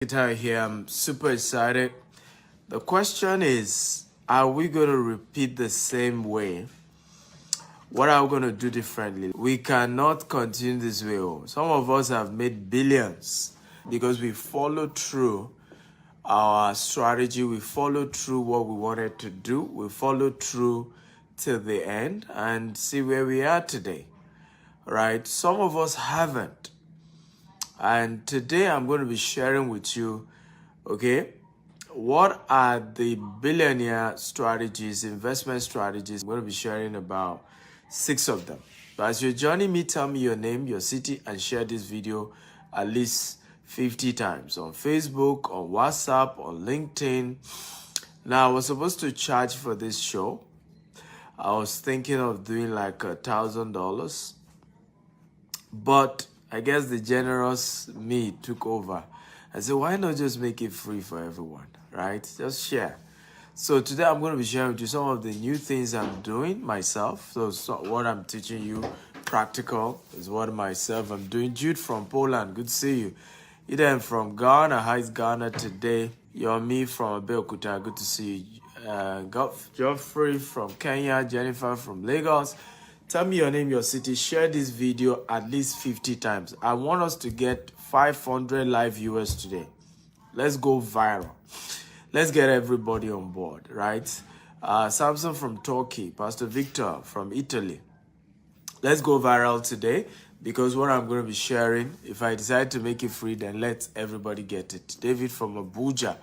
Guitar here. I'm super excited. The question is, are we going to repeat the same way? What are we going to do differently? We cannot continue this way. Some of us have made billions because we followed through our strategy. We followed through what we wanted to do. We followed through till the end and see where we are today, right? Some of us haven't. And today I'm going to be sharing with you, okay, what are the billionaire strategies, investment strategies. I'm going to be sharing about 6 of them. But as you're joining me, tell me your name, your city, and share this video at least 50 times on Facebook, on WhatsApp, on LinkedIn. Now, I was supposed to charge for this show. I was thinking of doing like $1,000, but I guess the generous me took over. I said, why not just make it free for everyone, right? Just share. So today I'm going to be sharing with you some of the new things I'm doing myself. So what I'm teaching you, practical, is what myself I'm doing. Jude from Poland, good to see you. Eden from Ghana, how is Ghana today? Yomi from Abeokuta, good to see you. Geoffrey from Kenya, Jennifer from Lagos. Tell me your name, your city. Share this video at least 50 times. I want us to get 500 live viewers today. Let's go viral. Let's get everybody on board, right? Samson from Turkey, Pastor Victor from Italy. Let's go viral today because what I'm going to be sharing, if I decide to make it free, then let everybody get it. David from Abuja.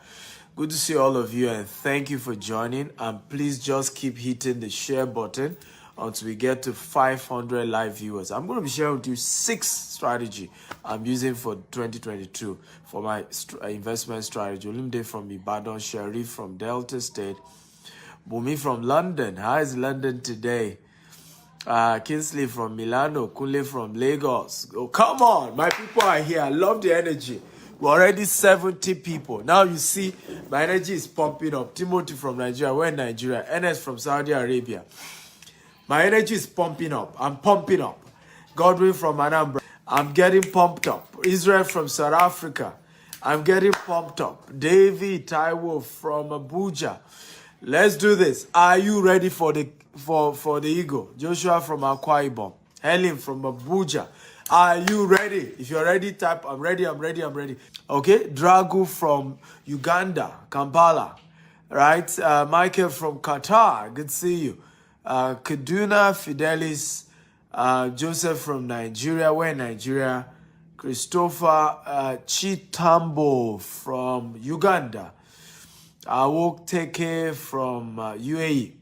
Good to see all of you and thank you for joining. And please just keep hitting the share button until we get to 500 live viewers. I'm going to be sharing with you 6 strategy I'm using for 2022 for my investment strategy. Olumide from Ibadan, Sharif from Delta State, Bumi from London. How is London today? Kinsley from Milano, Kunle from Lagos. Oh, come on, my people are here. I love the energy. We're already 70 people. Now you see my energy is pumping up. Timothy from Nigeria. We're in Nigeria. Enes from Saudi Arabia. My energy is pumping up. I'm pumping up. Godwin from Anambra. I'm getting pumped up. Israel from South Africa. I'm getting pumped up. David Taiwo from Abuja. Let's do this. Are you ready for the ego? Joshua from Akwa Ibom. Helen from Abuja. Are you ready? If you're ready, type I'm ready, I'm ready, I'm ready. Okay. Dragu from Uganda, Kampala. Right? Michael from Qatar. Good to see you. Kaduna Fidelis, Joseph from Nigeria. We're in Nigeria. Christopher Chitambo from Uganda. Awok Teke from UAE.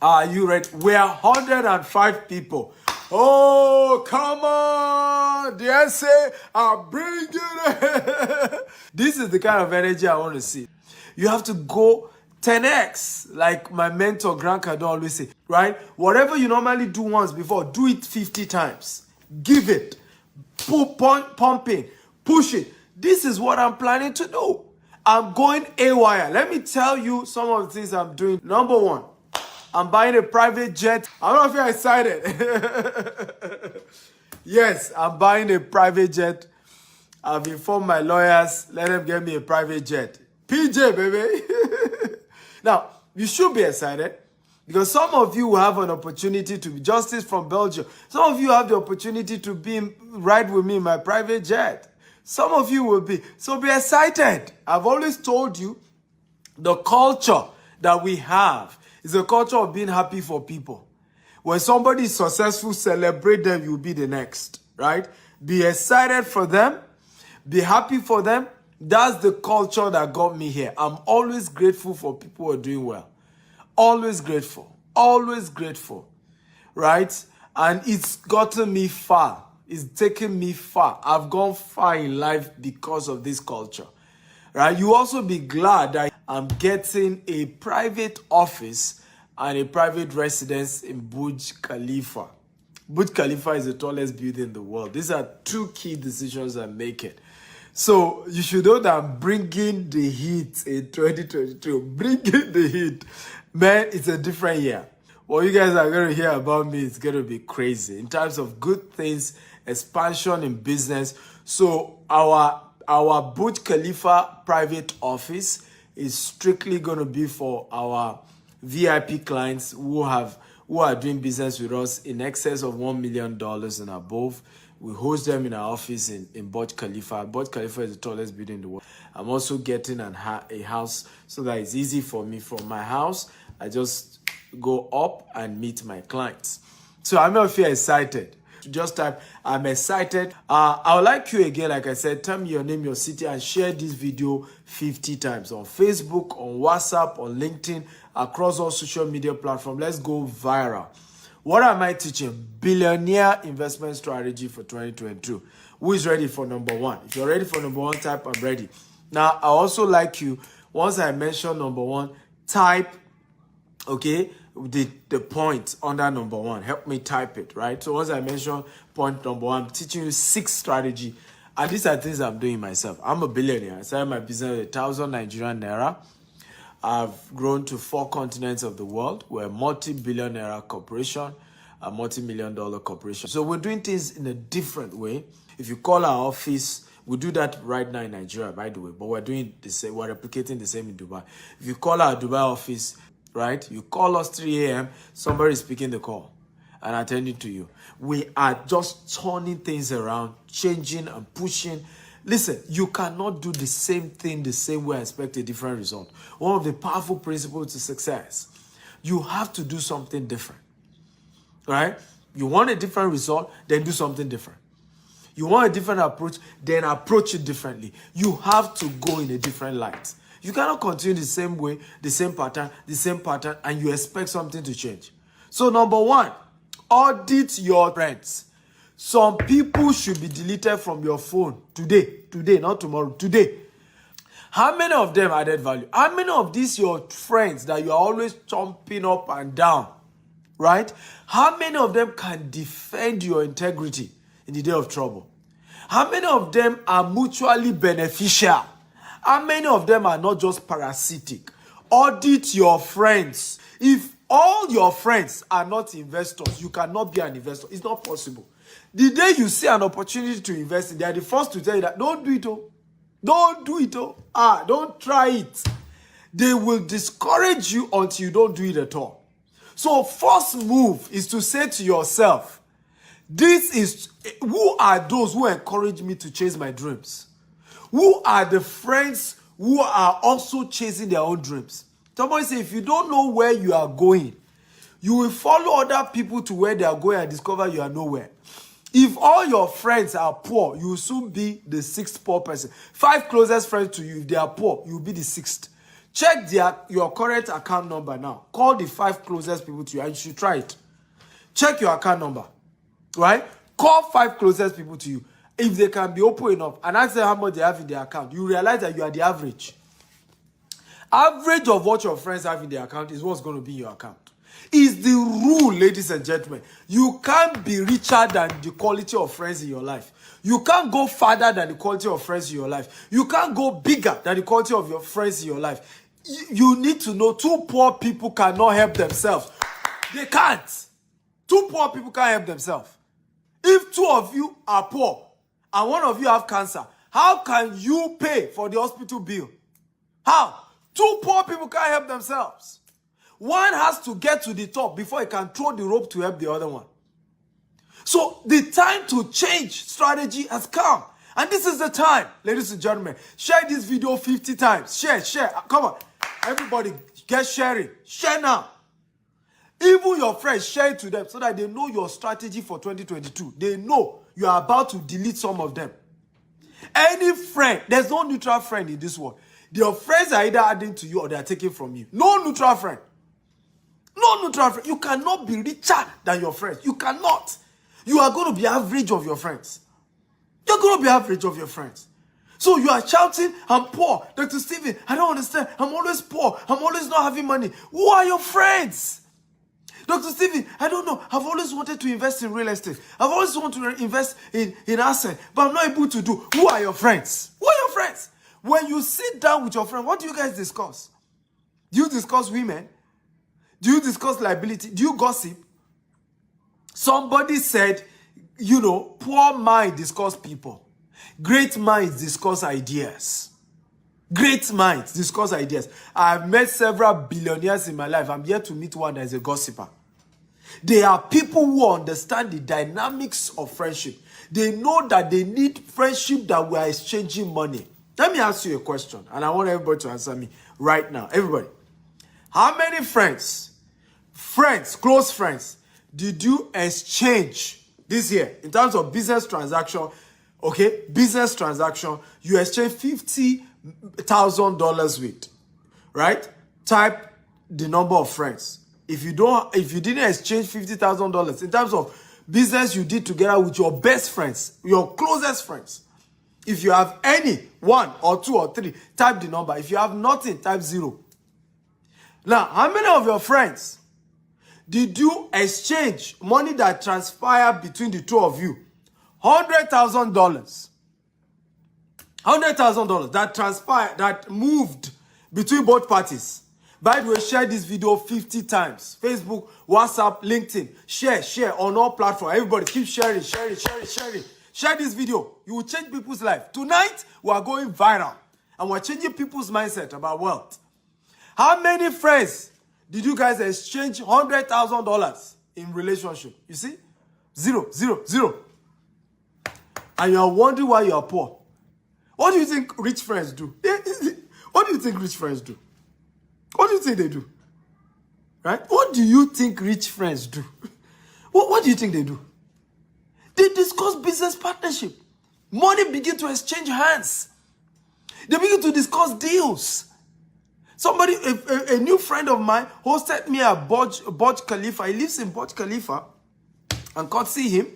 Are you ready? We are 105 people. Oh, come on. The essay, I'm bringing it. This is the kind of energy I want to see. You have to go 10x, like my mentor Grant Cardone always say, right? Whatever you normally do once before, do it 50 times. Give it. Pumping. Push it. This is what I'm planning to do. I'm going AWire. Let me tell you some of the things I'm doing. Number 1, I'm buying a private jet. I don't know if you're excited. Yes, I'm buying a private jet. I've informed my lawyers. Let them get me a private jet. PJ, baby. Now, you should be excited because some of you will have an opportunity to be Justice from Belgium. Some of you have the opportunity to ride with me in my private jet. Some of you will be. So be excited. I've always told you the culture that we have is a culture of being happy for people. When somebody is successful, celebrate them, you'll be the next, right? Be excited for them. Be happy for them. That's the culture that got me here. I'm always grateful for people who are doing well. Always grateful. Always grateful. Right? And it's gotten me far. It's taken me far. I've gone far in life because of this culture. Right? You also be glad that I'm getting a private office and a private residence in Burj Khalifa. Burj Khalifa is the tallest building in the world. These are 2 key decisions I'm making. So you should know that I'm bringing the heat in 2022. Bringing the heat. Man, it's a different year. What you guys are going to hear about me is going to be crazy in terms of good things, expansion in business. So our Our Burj Khalifa private office is strictly going to be for our VIP clients who are doing business with us in excess of $1 million and above. We host them in our office in Burj Khalifa. Burj Khalifa is the tallest building in the world. I'm also getting a house so that it's easy for me. From my house, I just go up and meet my clients. So I'm not feel excited. Just type, I'm excited. I would like you again, like I said, tell me your name, your city, and share this video 50 times on Facebook, on WhatsApp, on LinkedIn, across all social media platforms. Let's go viral. What am I teaching? Billionaire investment strategy for 2022. Who is ready for number one? If you're ready for number one, type I'm ready. Now, I also like you, once I mention number one, type, okay, the point under number one. Help me type it, right? So once I mention point number one, I'm teaching you 6 strategy. And these are things I'm doing myself. I'm a billionaire. I started my business with 1,000 Nigerian naira. I've grown to 4 continents of the world. We're a multi-billionaire corporation, a multi-million-dollar corporation. So we're doing things in a different way. If you call our office, we do that right now in Nigeria, by the way, but we're doing the same. We're replicating the same in Dubai. If you call our Dubai office, right, you call us 3 a.m., somebody is picking the call and attending to you. We are just turning things around, changing and pushing. Listen, you cannot do the same thing the same way and expect a different result. One of the powerful principles to success, you have to do something different, right? You want a different result, then do something different. You want a different approach, then approach it differently. You have to go in a different light. You cannot continue the same way, the same pattern, and you expect something to change. So number one, audit your friends. Some people should be deleted from your phone today, not tomorrow, today. How many of them added value? How many of these your friends that you are always chomping up and down, right? How many of them can defend your integrity in the day of trouble? How many of them are mutually beneficial? How many of them are not just parasitic? Audit your friends. If all your friends are not investors, you cannot be an investor. It's not possible. The day you see an opportunity to invest in, they are the first to tell you that don't do it. Oh. Don't do it. Oh. Don't try it. They will discourage you until you don't do it at all. So first move is to say to yourself, who are those who encourage me to chase my dreams? Who are the friends who are also chasing their own dreams? Somebody say, if you don't know where you are going, you will follow other people to where they are going and discover you are nowhere. If all your friends are poor, you will soon be the 6th poor person. 5 closest friends to you, if they are poor, you will be the 6th. Check your current account number now. Call the 5 closest people to you, and you should try it. Check your account number, right? Call 5 closest people to you. If they can be open enough and ask them how much they have in their account, you realize that you are the average. Average of what your friends have in their account is what's going to be in your account. It's the rule, ladies and gentlemen. You can't be richer than the quality of friends in your life. You can't go farther than the quality of friends in your life. You can't go bigger than the quality of your friends in your life. You need to know 2 poor people cannot help themselves. They can't. 2 poor people can't help themselves. If 2 of you are poor and 1 of you have cancer, how can you pay for the hospital bill? How? 2 poor people can't help themselves. One has to get to the top before he can throw the rope to help the other one. So the time to change strategy has come. And this is the time, ladies and gentlemen. Share this video 50 times. Share. Come on. Everybody, get sharing. Share now. Even your friends, share it to them so that they know your strategy for 2022. They know you are about to delete some of them. Any friend, there's no neutral friend in this world. Your friends are either adding to you or they are taking from you. No neutral friend. No neutral friend. You cannot be richer than your friends. You cannot. You are going to be average of your friends. You're going to be average of your friends. So you are shouting, I'm poor. Dr. Stephen, I don't understand. I'm always poor. I'm always not having money. Who are your friends? Dr. Stephen, I don't know. I've always wanted to invest in real estate. I've always wanted to invest in assets, but I'm not able to do. Who are your friends? Who are your friends? When you sit down with your friend, what do you guys discuss? Do you discuss women? Do you discuss liability? Do you gossip? Somebody said, poor mind discuss people. Great minds discuss ideas. Great minds discuss ideas. I've met several billionaires in my life. I'm yet to meet one that is a gossiper. They are people who understand the dynamics of friendship. They know that they need friendship that we are exchanging money. Let me ask you a question, and I want everybody to answer me right now. Everybody, how many friends, close friends, did you exchange this year in terms of business transaction? Okay, business transaction, you exchange $50,000 with, right? Type the number of friends. If you didn't exchange $50,000 in terms of business you did together with your best friends, your closest friends. If you have any, 1 or 2 or 3, type the number. If you have nothing, type 0. Now, how many of your friends did you exchange money that transpired between the two of you? $100,000. $100,000 that transpired, that moved between both parties. By the way, share this video 50 times. Facebook, WhatsApp, LinkedIn. Share on all platforms. Everybody keep sharing. Share this video. You will change people's life. Tonight, we are going viral. And we're changing people's mindset about wealth. How many friends did you guys exchange $100,000 in relationship? You see? 0. And you are wondering why you are poor. What do you think rich friends do? What do you think rich friends do? What do you think they do? Right? What do you think rich friends do? What do you think they do? They discuss business partnership. Money begin to exchange hands. They begin to discuss deals. Somebody, a new friend of mine, hosted me at Burj Khalifa. He lives in Burj Khalifa. And God see him.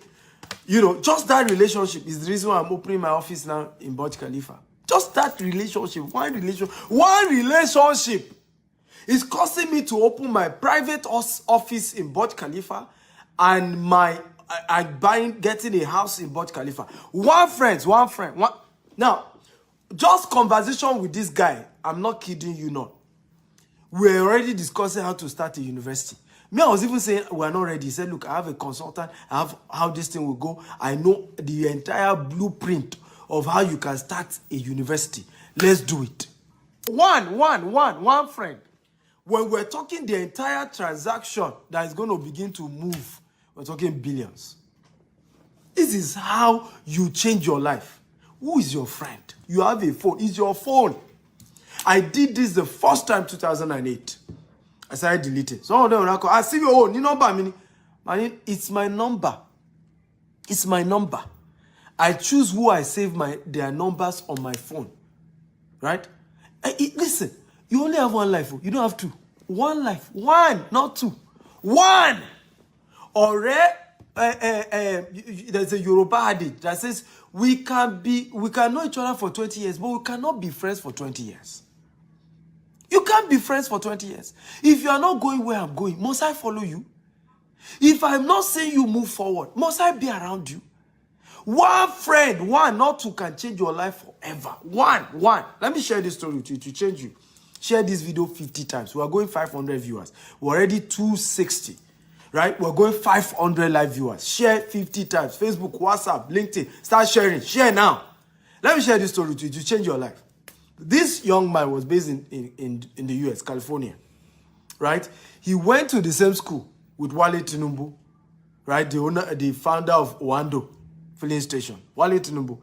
You know, just that relationship is the reason why I'm opening my office now in Burj Khalifa. Just that relationship, one relationship is costing me to open my private office in Burj Khalifa and getting a house in Burj Khalifa. One friend. Now, just conversation with this guy, I'm not kidding you not. We're already discussing how to start a university. Me, I was even saying we're not ready. He said, look, I have a consultant. I have how this thing will go. I know the entire blueprint of how you can start a university. Let's do it. One friend. When we're talking the entire transaction that is going to begin to move, we're talking billions. This is how you change your life. Who is your friend? You have a phone. It's your phone. I did this the first time, 2008. I started deleting. Some of them will call, I see your own. You know about me. It's my number. It's my number. I choose who I save their numbers on my phone. Right? Listen, you only have one life. You don't have two. One life. One, not two. One. Or there's a Yoruba adage that says we can know each other for 20 years, but we cannot be friends for 20 years. You can't be friends for 20 years. If you are not going where I'm going, must I follow you? If I'm not seeing you move forward, must I be around you? One friend, not two, can change your life forever. One. Let me share this story with you to change you. Share this video 50 times. We are going 500 viewers. We're already 260. Right? We're going 500 live viewers. Share 50 times. Facebook, WhatsApp, LinkedIn. Start sharing. Share now. Let me share this story with you to change your life. This young man was based in the US, California. Right? He went to the same school with Wale Tinubu. Right? The founder of Oando filling station. Wale Tinubu.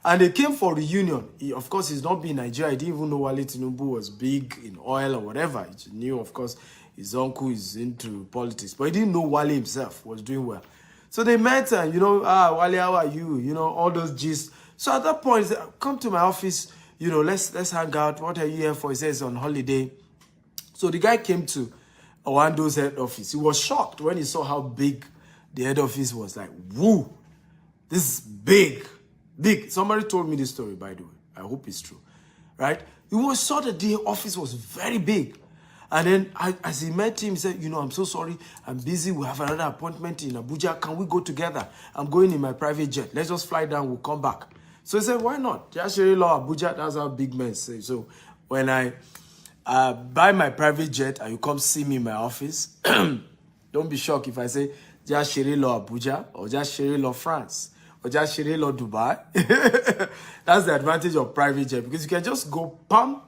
And they came for reunion. Of course, he's not been in Nigeria. He didn't even know Wale Tinubu was big in oil or whatever. He knew, of course, his uncle is into politics. But he didn't know Wale himself was doing well. So they met and, Wale, how are you? All those gists. So at that point, he said, come to my office. Let's hang out. What are you here for? He says on holiday. So the guy came to Owando's head office. He was shocked when he saw how big the head office was. Like, woo, this is big. Big. Somebody told me this story, by the way. I hope it's true. Right? He saw that the office was very big. And then as he met him, he said, I'm so sorry. I'm busy. We have another appointment in Abuja. Can we go together? I'm going in my private jet. Let's just fly down. We'll come back. So he said, why not? Just law Abuja. That's how big men say. So when I buy my private jet and you come see me in my office, don't be shocked if I say, just law Abuja or just law France. Ojashire Lord Dubai. That's the advantage of private jet, because you can just go pump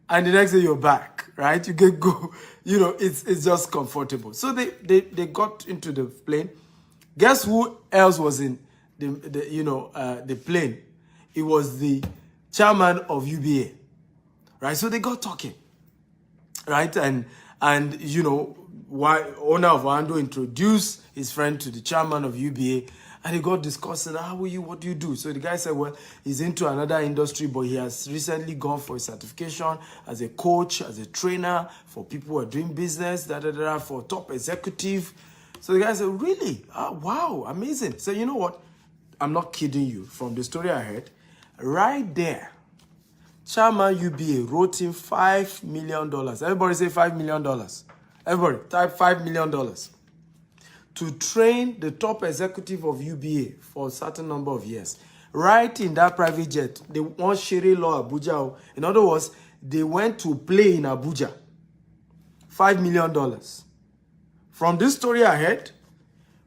and the next day you're back, right? You can go, it's just comfortable. So they got into the plane. Guess who else was in the plane? It was the chairman of UBA, right? So they got talking, right? And why owner of Wando introduced his friend to the chairman of UBA, and they got discussing, what do you do? So the guy said, well, he's into another industry, but he has recently gone for a certification as a coach, as a trainer for people who are doing business, for top executive. So the guy said, really? Wow, amazing. So you know what? I'm not kidding you. From the story I heard, right there, Chairman UBA wrote him $5 million. Everybody say $5 million. Everybody type $5 million to train the top executive of UBA for a certain number of years. Right in that private jet, they want Shere Law Abuja. In other words, they went to play in Abuja. $5 million. From this story I heard,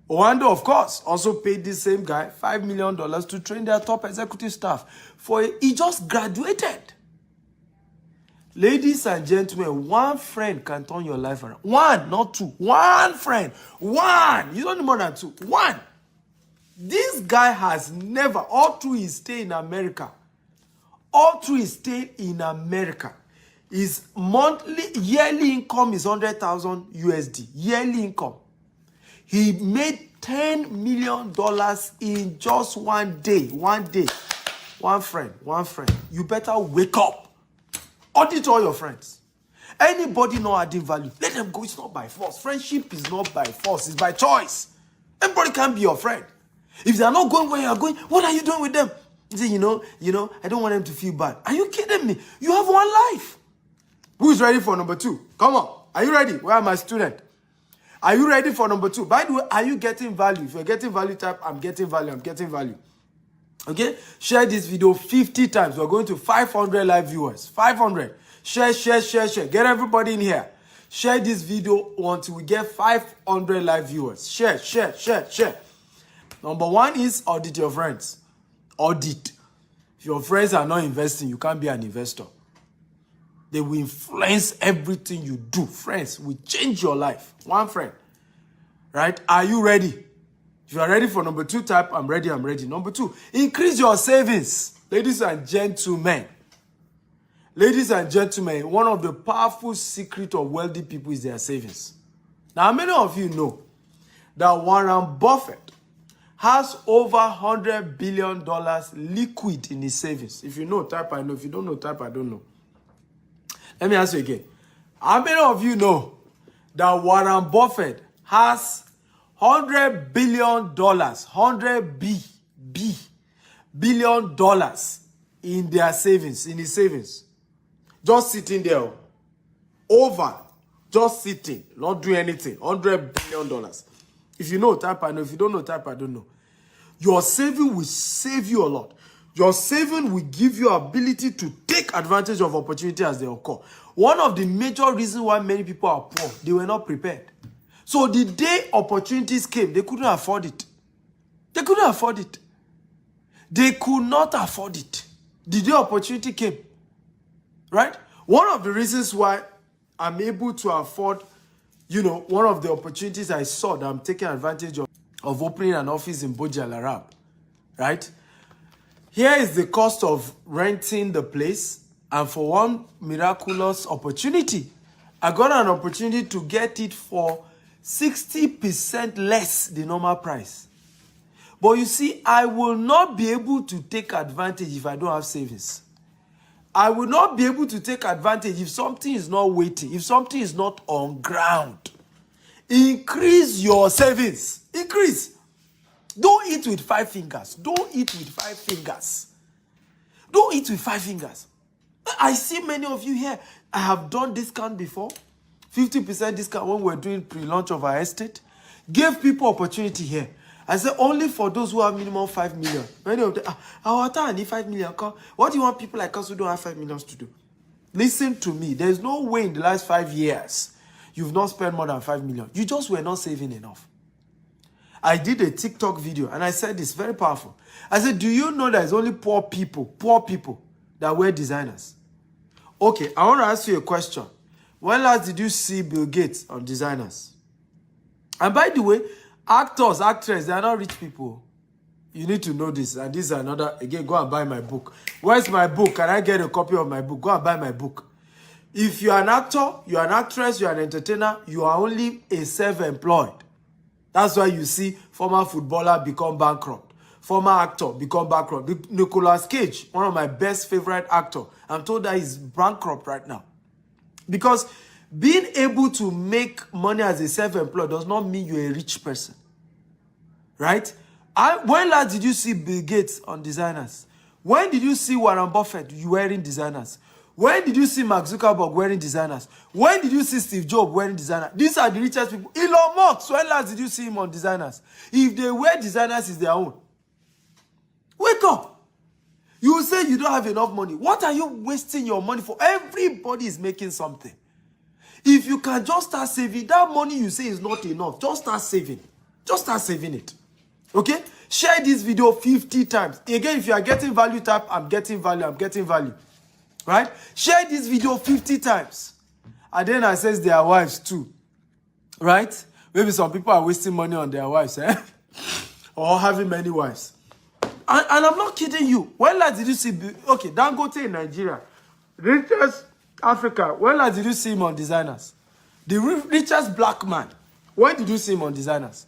Owando, of course, also paid this same guy $5 million to train their top executive staff. He just graduated. Ladies and gentlemen, one friend can turn your life around. One, not two. One friend. One. You don't need more than two. One. This guy has never, all through his stay in America, his yearly income is 100,000 USD. Yearly income. He made $10 million in just one day. One day. One friend. You better wake up. Audit all your friends. Anybody not adding value, let them go. It's not by force. Friendship is not by force. It's by choice. Everybody can be your friend. If they are not going where you are going, what are you doing with them? You say, I don't want them to feel bad. Are you kidding me? You have one life. Who is ready for number 2? Come on. Are you ready? Where are my students? Are you ready for number 2? By the way, are you getting value? If you're getting value, type, I'm getting value. Okay? Share this video 50 times. We're going to 500 live viewers. 500. Share. Get everybody in here. Share this video until we get 500 live viewers. Share. Number 1 is audit your friends. Audit. If your friends are not investing, you can't be an investor. They will influence everything you do. Friends will change your life. One friend. Right? Are you ready? If you are ready for number 2, type, I'm ready. Number 2, increase your savings. Ladies and gentlemen, one of the powerful secrets of wealthy people is their savings. Now, many of you know that Warren Buffett has over $100 billion liquid in his savings. If you know, type, I know. If you don't know, type, I don't know. Let me ask you again. How many of you know that Warren Buffett has $100 billion, billion in their savings, in his savings? Just sitting there, just sitting, not doing anything. $100 billion. If you know, type I know. If you don't know, type I don't know. Your saving will save you a lot. Your saving will give you ability to take advantage of opportunity as they occur. One of the major reasons why many people are poor, they were not prepared. So the day opportunities came, they couldn't afford it. They could not afford it. The day opportunity came. Right? One of the reasons why I'm able to afford, one of the opportunities I saw that I'm taking advantage of opening an office in Burj Al Arab. Right? Here is the cost of renting the place, and for one miraculous opportunity, I got an opportunity to get it for 60% less the normal price. But you see, I will not be able to take advantage if I don't have savings. I will not be able to take advantage if something is not waiting, if something is not on ground. Increase your savings. Increase. Don't eat with 5 fingers. I see many of you here. I have done discount before. 50% discount when we're doing pre-launch of our estate. Gave people opportunity here. I said only for those who have minimum 5 million. Many of them, I need 5 million. What do you want people like us who don't have 5 million to do? Listen to me. There's no way in the last 5 years you've not spent more than 5 million. You just were not saving enough. I did a TikTok video and I said this, very powerful. I said, do you know there's only poor people that wear designers? Okay, I want to ask you a question. When last did you see Bill Gates on designers? And by the way, actors, actresses, they are not rich people. You need to know this. And this is another, again, go and buy my book. Where's my book? Can I get a copy of my book? Go and buy my book. If you are an actor, you are an actress, you are an entertainer, you are only a self-employed. That's why you see former footballer become bankrupt. Former actor become bankrupt. Nicolas Cage, one of my best favorite actors, I'm told that he's bankrupt right now. Because being able to make money as a self-employed does not mean you're a rich person. Right? When last did you see Bill Gates on designers? When did you see Warren Buffett wearing designers? When did you see Mark Zuckerberg wearing designers? When did you see Steve Jobs wearing designers? These are the richest people. Elon Musk, when last did you see him on designers? If they wear designers, it's their own. Wake up. You will say you don't have enough money. What are you wasting your money for? Everybody is making something. If you can just start saving, that money you say is not enough, just start saving. Just start saving it. Okay? Share this video 50 times. Again, if you are getting value, type, I'm getting value, I'm getting value. Right? Share this video 50 times. And then I says their wives too. Right? Maybe some people are wasting money on their wives, or having many wives. And I'm not kidding you. When last did you see, okay, Dangote in Nigeria, richest Africa, when last did you see him on designers? The richest black man, when did you see him on designers?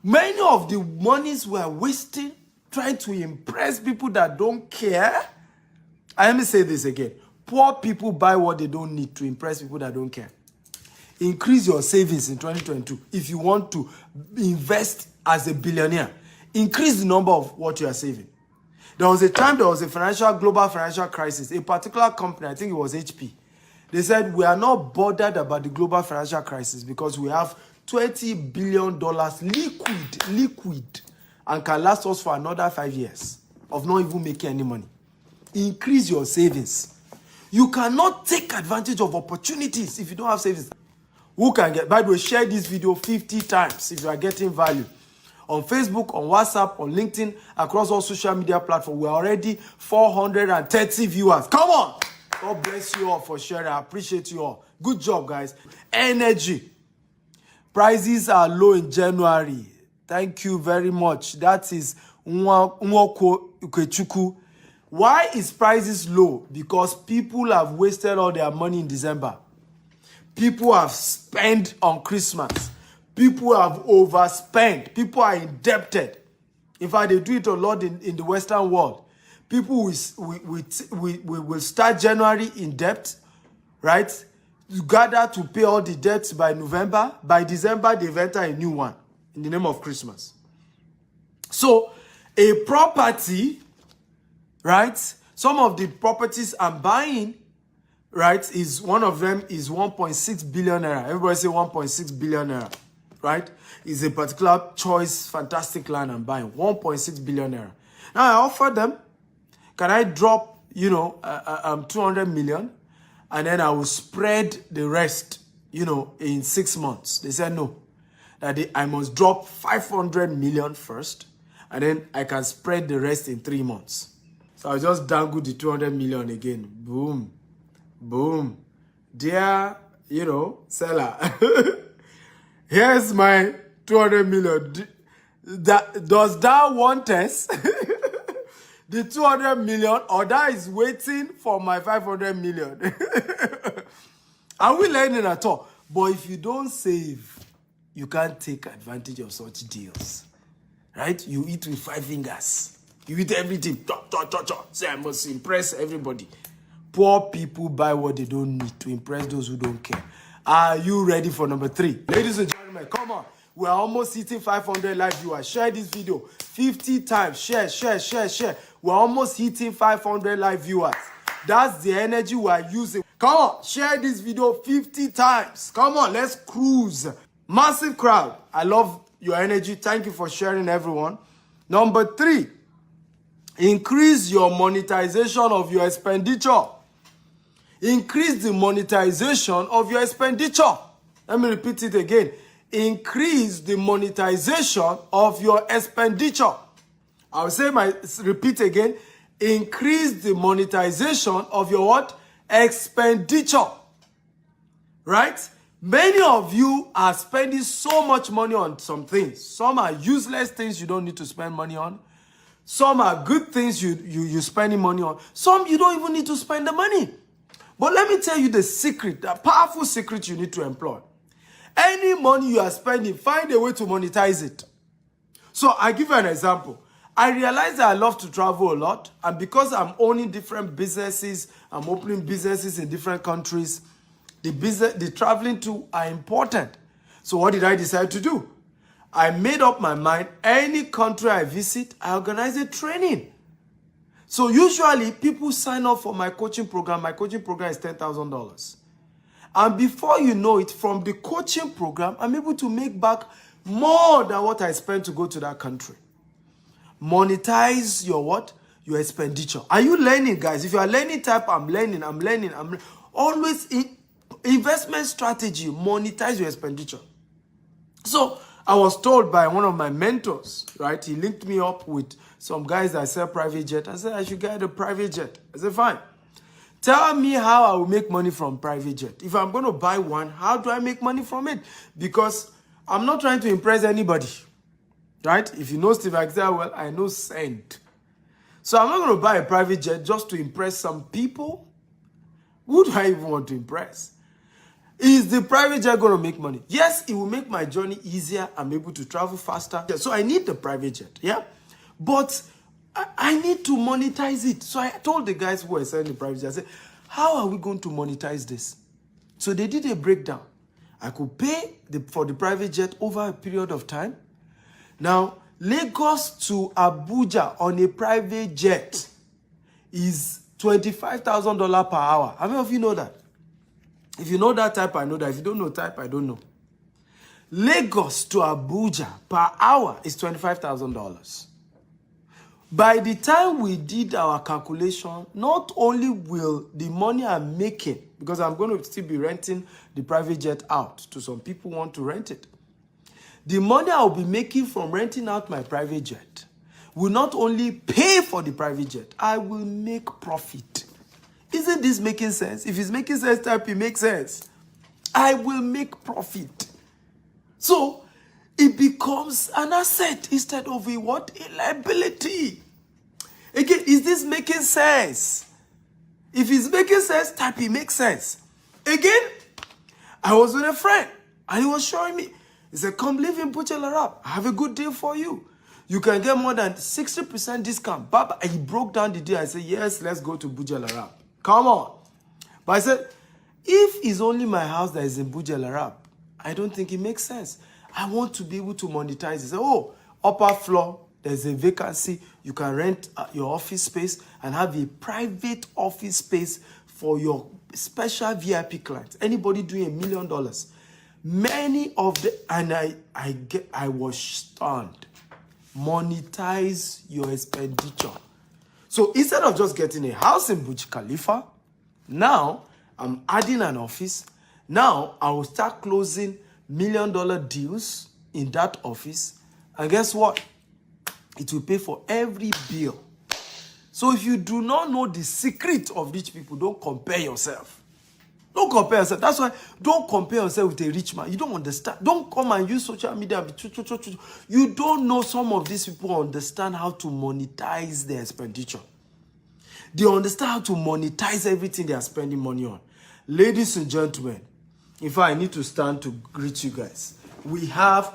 Many of the monies we're wasting trying to impress people that don't care. And let me say this again. Poor people buy what they don't need to impress people that don't care. Increase your savings in 2022 if you want to invest as a billionaire. Increase the number of what you are saving. There was a time there was a global financial crisis. A particular company, I think it was HP, they said, we are not bothered about the global financial crisis because we have $20 billion liquid, and can last us for another 5 years of not even making any money. Increase your savings. You cannot take advantage of opportunities if you don't have savings. Who can get? By the way, share this video 50 times if you are getting value. On Facebook, on WhatsApp, on LinkedIn, across all social media platforms. We're already 430 viewers. Come on! God bless you all for sharing. I appreciate you all. Good job, guys. Energy. Prices are low in January. Thank you very much. That is Nwoko Ukechuku. Why is prices low? Because people have wasted all their money in December. People have spent on Christmas. People have overspent. People are indebted. In fact, they do it a lot in the Western world. People will start January in debt, right? You gather to pay all the debts by November. By December, they've entered a new one in the name of Christmas. So, a property, right? Some of the properties I'm buying, right, is one of them is 1.6 billion naira. Everybody say 1.6 billion naira, right? Is a particular choice, fantastic land I'm buying. 1.6 billion naira. Now I offer them, can I drop, 200 million? And then I will spread the rest, in 6 months. They said no. That I must drop 500 million first. And then I can spread the rest in 3 months. So I just dangle the 200 million again. Boom. Boom. Dear, seller. Here's my 200 million. Does that want us? The 200 million, or that is waiting for my 500 million. Are we learning at all? But if you don't save, you can't take advantage of such deals. Right? You eat with 5 fingers. You eat everything. Say, I must impress everybody. Poor people buy what they don't need to impress those who don't care. Are you ready for number 3? Ladies and gentlemen, come on. We're almost hitting 500 live viewers. Share this video 50 times. Share. We're almost hitting 500 live viewers. That's the energy we're using. Come on, share this video 50 times. Come on, let's cruise. Massive crowd. I love your energy. Thank you for sharing, everyone. Number 3, increase your monetization of your expenditure. Increase the monetization of your expenditure. Let me repeat it again. increase the monetization of your expenditure. I'll repeat again. Increase the monetization of your what? Expenditure. Right? Many of you are spending so much money on some things. Some are useless things you don't need to spend money on. Some are good things you're spending money on. Some you don't even need to spend the money. But let me tell you the secret, the powerful secret you need to employ. Any money you are spending, find a way to monetize it. So I give you an example. I realize that I love to travel a lot. And because I'm owning different businesses, I'm opening businesses in different countries, the traveling too are important. So what did I decide to do? I made up my mind, any country I visit, I organize a training. So usually people sign up for my coaching program. My coaching program is $10,000. And before you know it, from the coaching program, I'm able to make back more than what I spent to go to that country. Monetize your what? Your expenditure. Are you learning, guys? If you are learning, type I'm learning. Always investment strategy, monetize your expenditure. So I was told by one of my mentors, right? He linked me up with some guys that sell private jet. I said, I should get a private jet. I said, fine. Tell me how I will make money from private jet. If I'm going to buy one, how do I make money from it? Because I'm not trying to impress anybody, right? If you know Steve Axel, well, I know Saint. So I'm not going to buy a private jet just to impress some people. Who do I even want to impress? Is the private jet going to make money? Yes, it will make my journey easier. I'm able to travel faster. So I need the private jet, yeah? But I need to monetize it. So I told the guys who were selling the private jet, I said, how are we going to monetize this? So they did a breakdown. I could pay for the private jet over a period of time. Now, Lagos to Abuja on a private jet is $25,000 per hour. How many of you know that? If you know that type, I know that. If you don't know type, I don't know. Lagos to Abuja per hour is $25,000. By the time we did our calculation, not only will the money I'm making, because I'm going to still be renting the private jet out to some people who want to rent it. The money I'll be making from renting out my private jet will not only pay for the private jet, I will make profit. Isn't this making sense? If it's making sense, type it makes sense. I will make profit. So it becomes an asset instead of a what? A liability. Again, is this making sense? If it's making sense, type it makes sense. Again, I was with a friend and he was showing me. He said, come live in Bujalarab. I have a good deal for you. You can get more than 60% discount. Baba, he broke down the deal. I said, yes, let's go to Bujalarab. Come on. But I said, if it's only my house that is in Bujalarab, I don't think it makes sense. I want to be able to monetize it. Say, oh, upper floor, there's a vacancy. You can rent your office space and have a private office space for your special VIP clients. Anybody doing $1 million. Many of the, and I was stunned. Monetize your expenditure. So instead of just getting a house in Burj Khalifa, now I'm adding an office. Now I will start closing $1 million deals in that office. And guess what? It will pay for every bill. So if you do not know the secret of rich people, don't compare yourself. Don't compare yourself. That's why don't compare yourself with a rich man. You don't understand. Don't come and use social media. You don't know some of these people understand how to monetize their expenditure. They understand how to monetize everything they are spending money on. Ladies and gentlemen, in fact, I need to stand to greet you guys. We have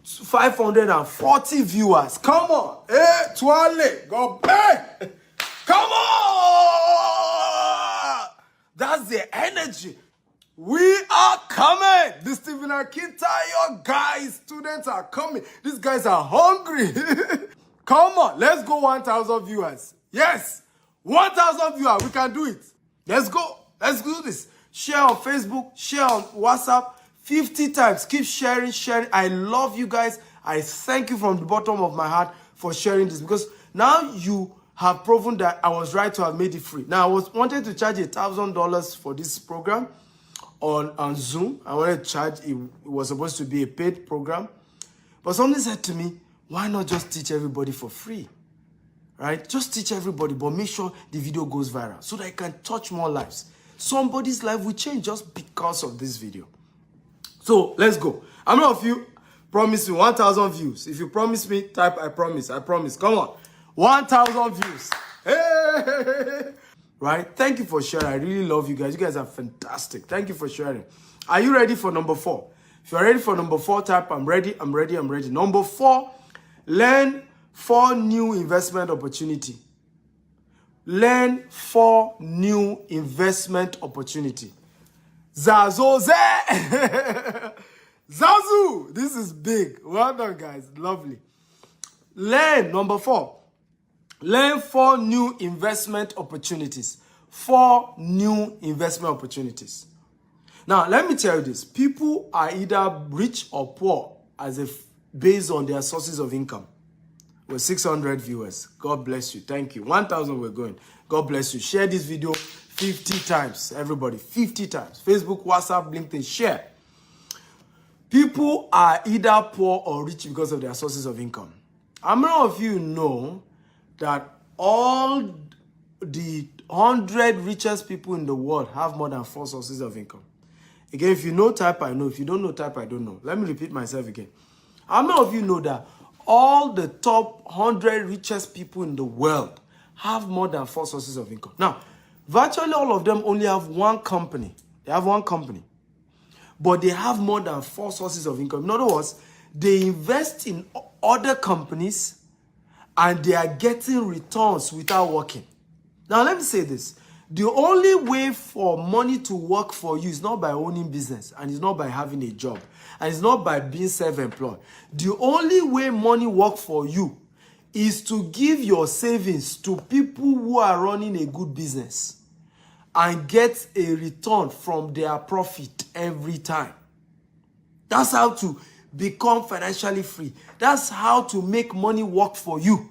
540 viewers. Come on. Hey, Twale, go back. Come on. That's the energy. We are coming. The Stephen Akintayo guys, students are coming. These guys are hungry. Come on, let's go 1,000 viewers. Yes, 1,000 viewers. We can do it. Let's go. Let's do this. Share on Facebook, share on WhatsApp 50 times. Keep sharing. I love you guys. I thank you from the bottom of my heart for sharing this because now you have proven that I was right to have made it free. Now, I wanted to charge $1,000 for this program. on Zoom. I wanted to charge. It was supposed to be a paid program. But somebody said to me, why not just teach everybody for free? Right? Just teach everybody, but make sure the video goes viral so that it can touch more lives. Somebody's life will change just because of this video. So let's go. How many of you promise me 1,000 views? If you promise me, type I promise. I promise. Come on. 1,000 views. Hey! Right? Thank you for sharing. I really love you guys. You guys are fantastic. Thank you for sharing. Are you ready for number 4? If you're ready for number 4, type I'm ready, I'm ready, I'm ready. Number 4, learn 4 new investment opportunity. Learn 4 new investment opportunity. Zazoze! Zazu! This is big. Well done, guys. Lovely. Learn, number 4. Learn 4 new investment opportunities. 4 new investment opportunities. Now, let me tell you this. People are either rich or poor as if based on their sources of income. We're 600 viewers. God bless you. Thank you. 1,000 we're going. God bless you. Share this video 50 times. Everybody, 50 times. Facebook, WhatsApp, LinkedIn, share. People are either poor or rich because of their sources of income. How many of you know that all the 100 richest people in the world have more than 4 sources of income? Again, if you know, type I know. If you don't know, type I don't know. Let me repeat myself again. How many of you know that all the top 100 richest people in the world have more than 4 sources of income? Now, virtually all of them only have one company. They have one company. But they have more than 4 sources of income. In other words, they invest in other companies and they are getting returns without working. Now, let me say this. The only way for money to work for you is not by owning business, and it's not by having a job, and it's not by being self-employed. The only way money works for you is to give your savings to people who are running a good business and get a return from their profit every time. That's how to become financially free. That's how to make money work for you.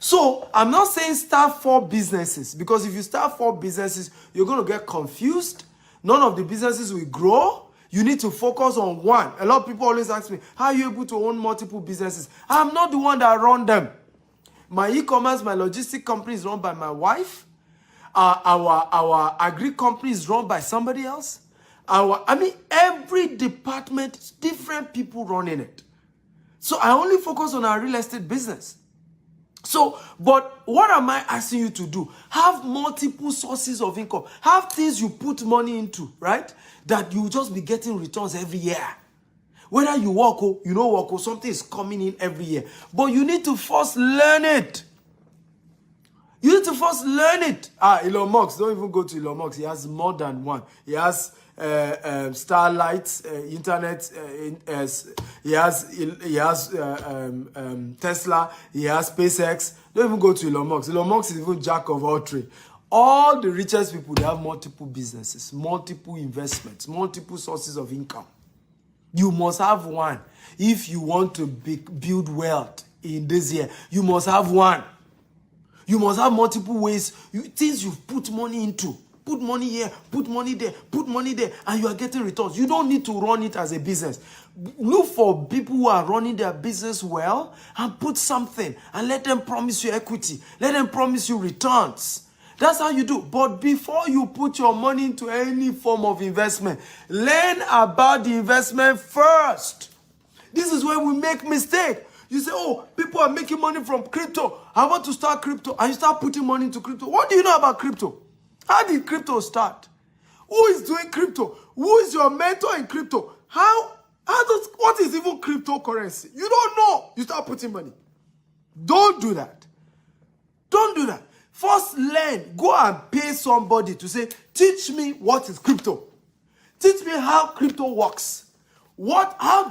So, I'm not saying start 4 businesses, because if you start 4 businesses, you're going to get confused. None of the businesses will grow. You need to focus on one. A lot of people always ask me, how are you able to own multiple businesses? I'm not the one that run them. My e-commerce, my logistic company is run by my wife. Our agri company is run by somebody else. Every department, different people running it. So I only focus on our real estate business. So, but what am I asking you to do? Have multiple sources of income. Have things you put money into, right? That you just be getting returns every year. Whether you work or you don't work or something is coming in every year. But you need to first learn it. You need to first learn it. Elon Musk, don't even go to Elon Musk. He has more than one. He has Starlight, internet. He has Tesla. He has SpaceX. Don't even go to Elon Musk. Elon Musk is even jack of all trades. All the richest people, they have multiple businesses, multiple investments, multiple sources of income. You must have one. If you want to build wealth in this year, you must have one. You must have multiple ways, things you put money into. Put money here, put money there, put money there, and you are getting returns. You don't need to run it as a business. Look for people who are running their business well and put something and let them promise you equity. Let them promise you returns. That's how you do. But before you put your money into any form of investment, learn about the investment first. This is where we make mistake. You say, oh, people are making money from crypto. I want to start crypto. And you start putting money into crypto. What do you know about crypto? How did crypto start? Who is doing crypto? Who is your mentor in crypto? What is even cryptocurrency? You don't know. You start putting money. Don't do that. Don't do that. First learn. Go and pay somebody to say, teach me what is crypto. Teach me how crypto works. How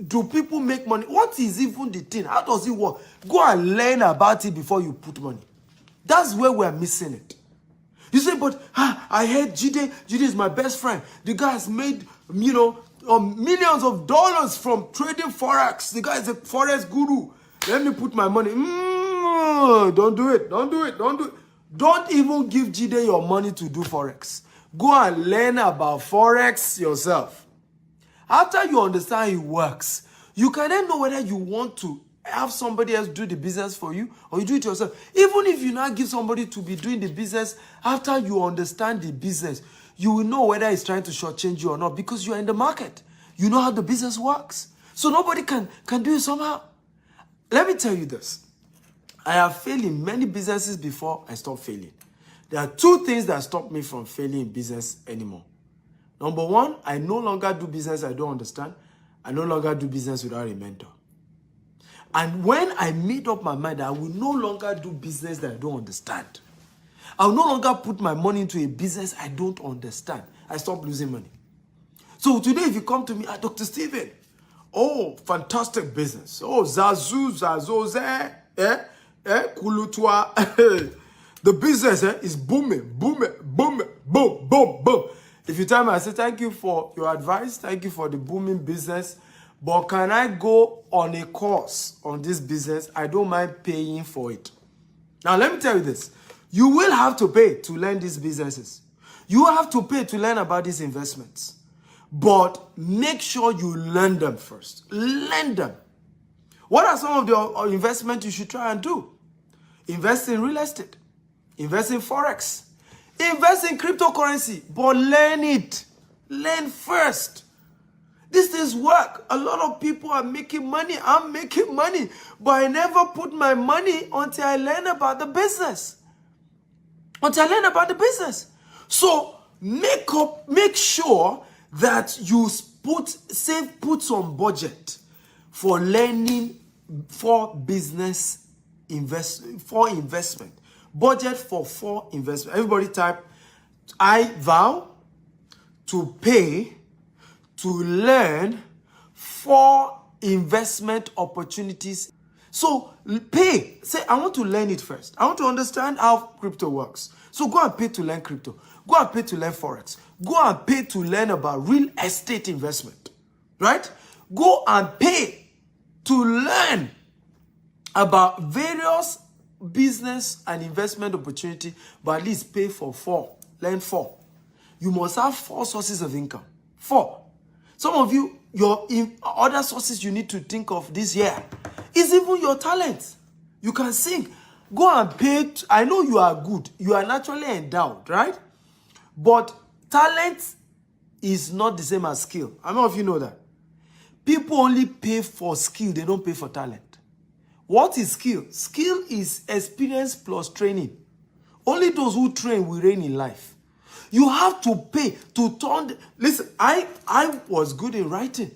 do people make money? What is even the thing? How does it work? Go and learn about it before you put money. That's where we're missing it. You say, but I heard Jide. Jide is my best friend. The guy has made, millions of dollars from trading Forex. The guy is a Forex guru. Let me put my money. Don't do it. Don't do it. Don't do it. Don't even give Jide your money to do Forex. Go and learn about Forex yourself. After you understand it works, you can then know whether you want to have somebody else do the business for you or you do it yourself. Even if you now give somebody to be doing the business, after you understand the business, you will know whether it's trying to shortchange you or not because you are in the market. You know how the business works. So nobody can do it somehow. Let me tell you this. I have failed in many businesses before I stopped failing. There are two things that stop me from failing in business anymore. Number one, I no longer do business I don't understand. I no longer do business without a mentor. And when I made up my mind that I will no longer do business that I don't understand, I will no longer put my money into a business I don't understand, I stop losing money. So today, if you come to me, Dr. Steven, oh, fantastic business. Oh, Zazu, Kulutwa. The business is booming, booming, booming, boom, boom, boom. If you tell me, I say, thank you for your advice. Thank you for the booming business. But can I go on a course on this business? I don't mind paying for it. Now, let me tell you this. You will have to pay to learn these businesses. You have to pay to learn about these investments. But make sure you learn them first. Learn them. What are some of the investments you should try and do? Invest in real estate. Invest in Forex. Invest in cryptocurrency. But learn it. Learn first. These things work. A lot of people are making money. I'm making money. But I never put my money until I learn about the business. Until I learn about the business. So make sure that you put some budget for learning for business investment. Budget for investment. Everybody type, I vow to pay to learn for investment opportunities. So pay. Say, I want to learn it first. I want to understand how crypto works. So go and pay to learn crypto. Go and pay to learn Forex. Go and pay to learn about real estate investment. Right? Go and pay to learn about various business and investment opportunity, but at least pay for 4. Learn 4. You must have 4 sources of income. 4. Some of you, your other sources you need to think of this year is even your talent. You can sing. Go and pay. I know you are good. You are naturally endowed, right? But talent is not the same as skill. I don't know if you know that. People only pay for skill. They don't pay for talent. What is skill? Skill is experience plus training. Only those who train will reign in life. You have to pay to turn. Listen, I was good in writing,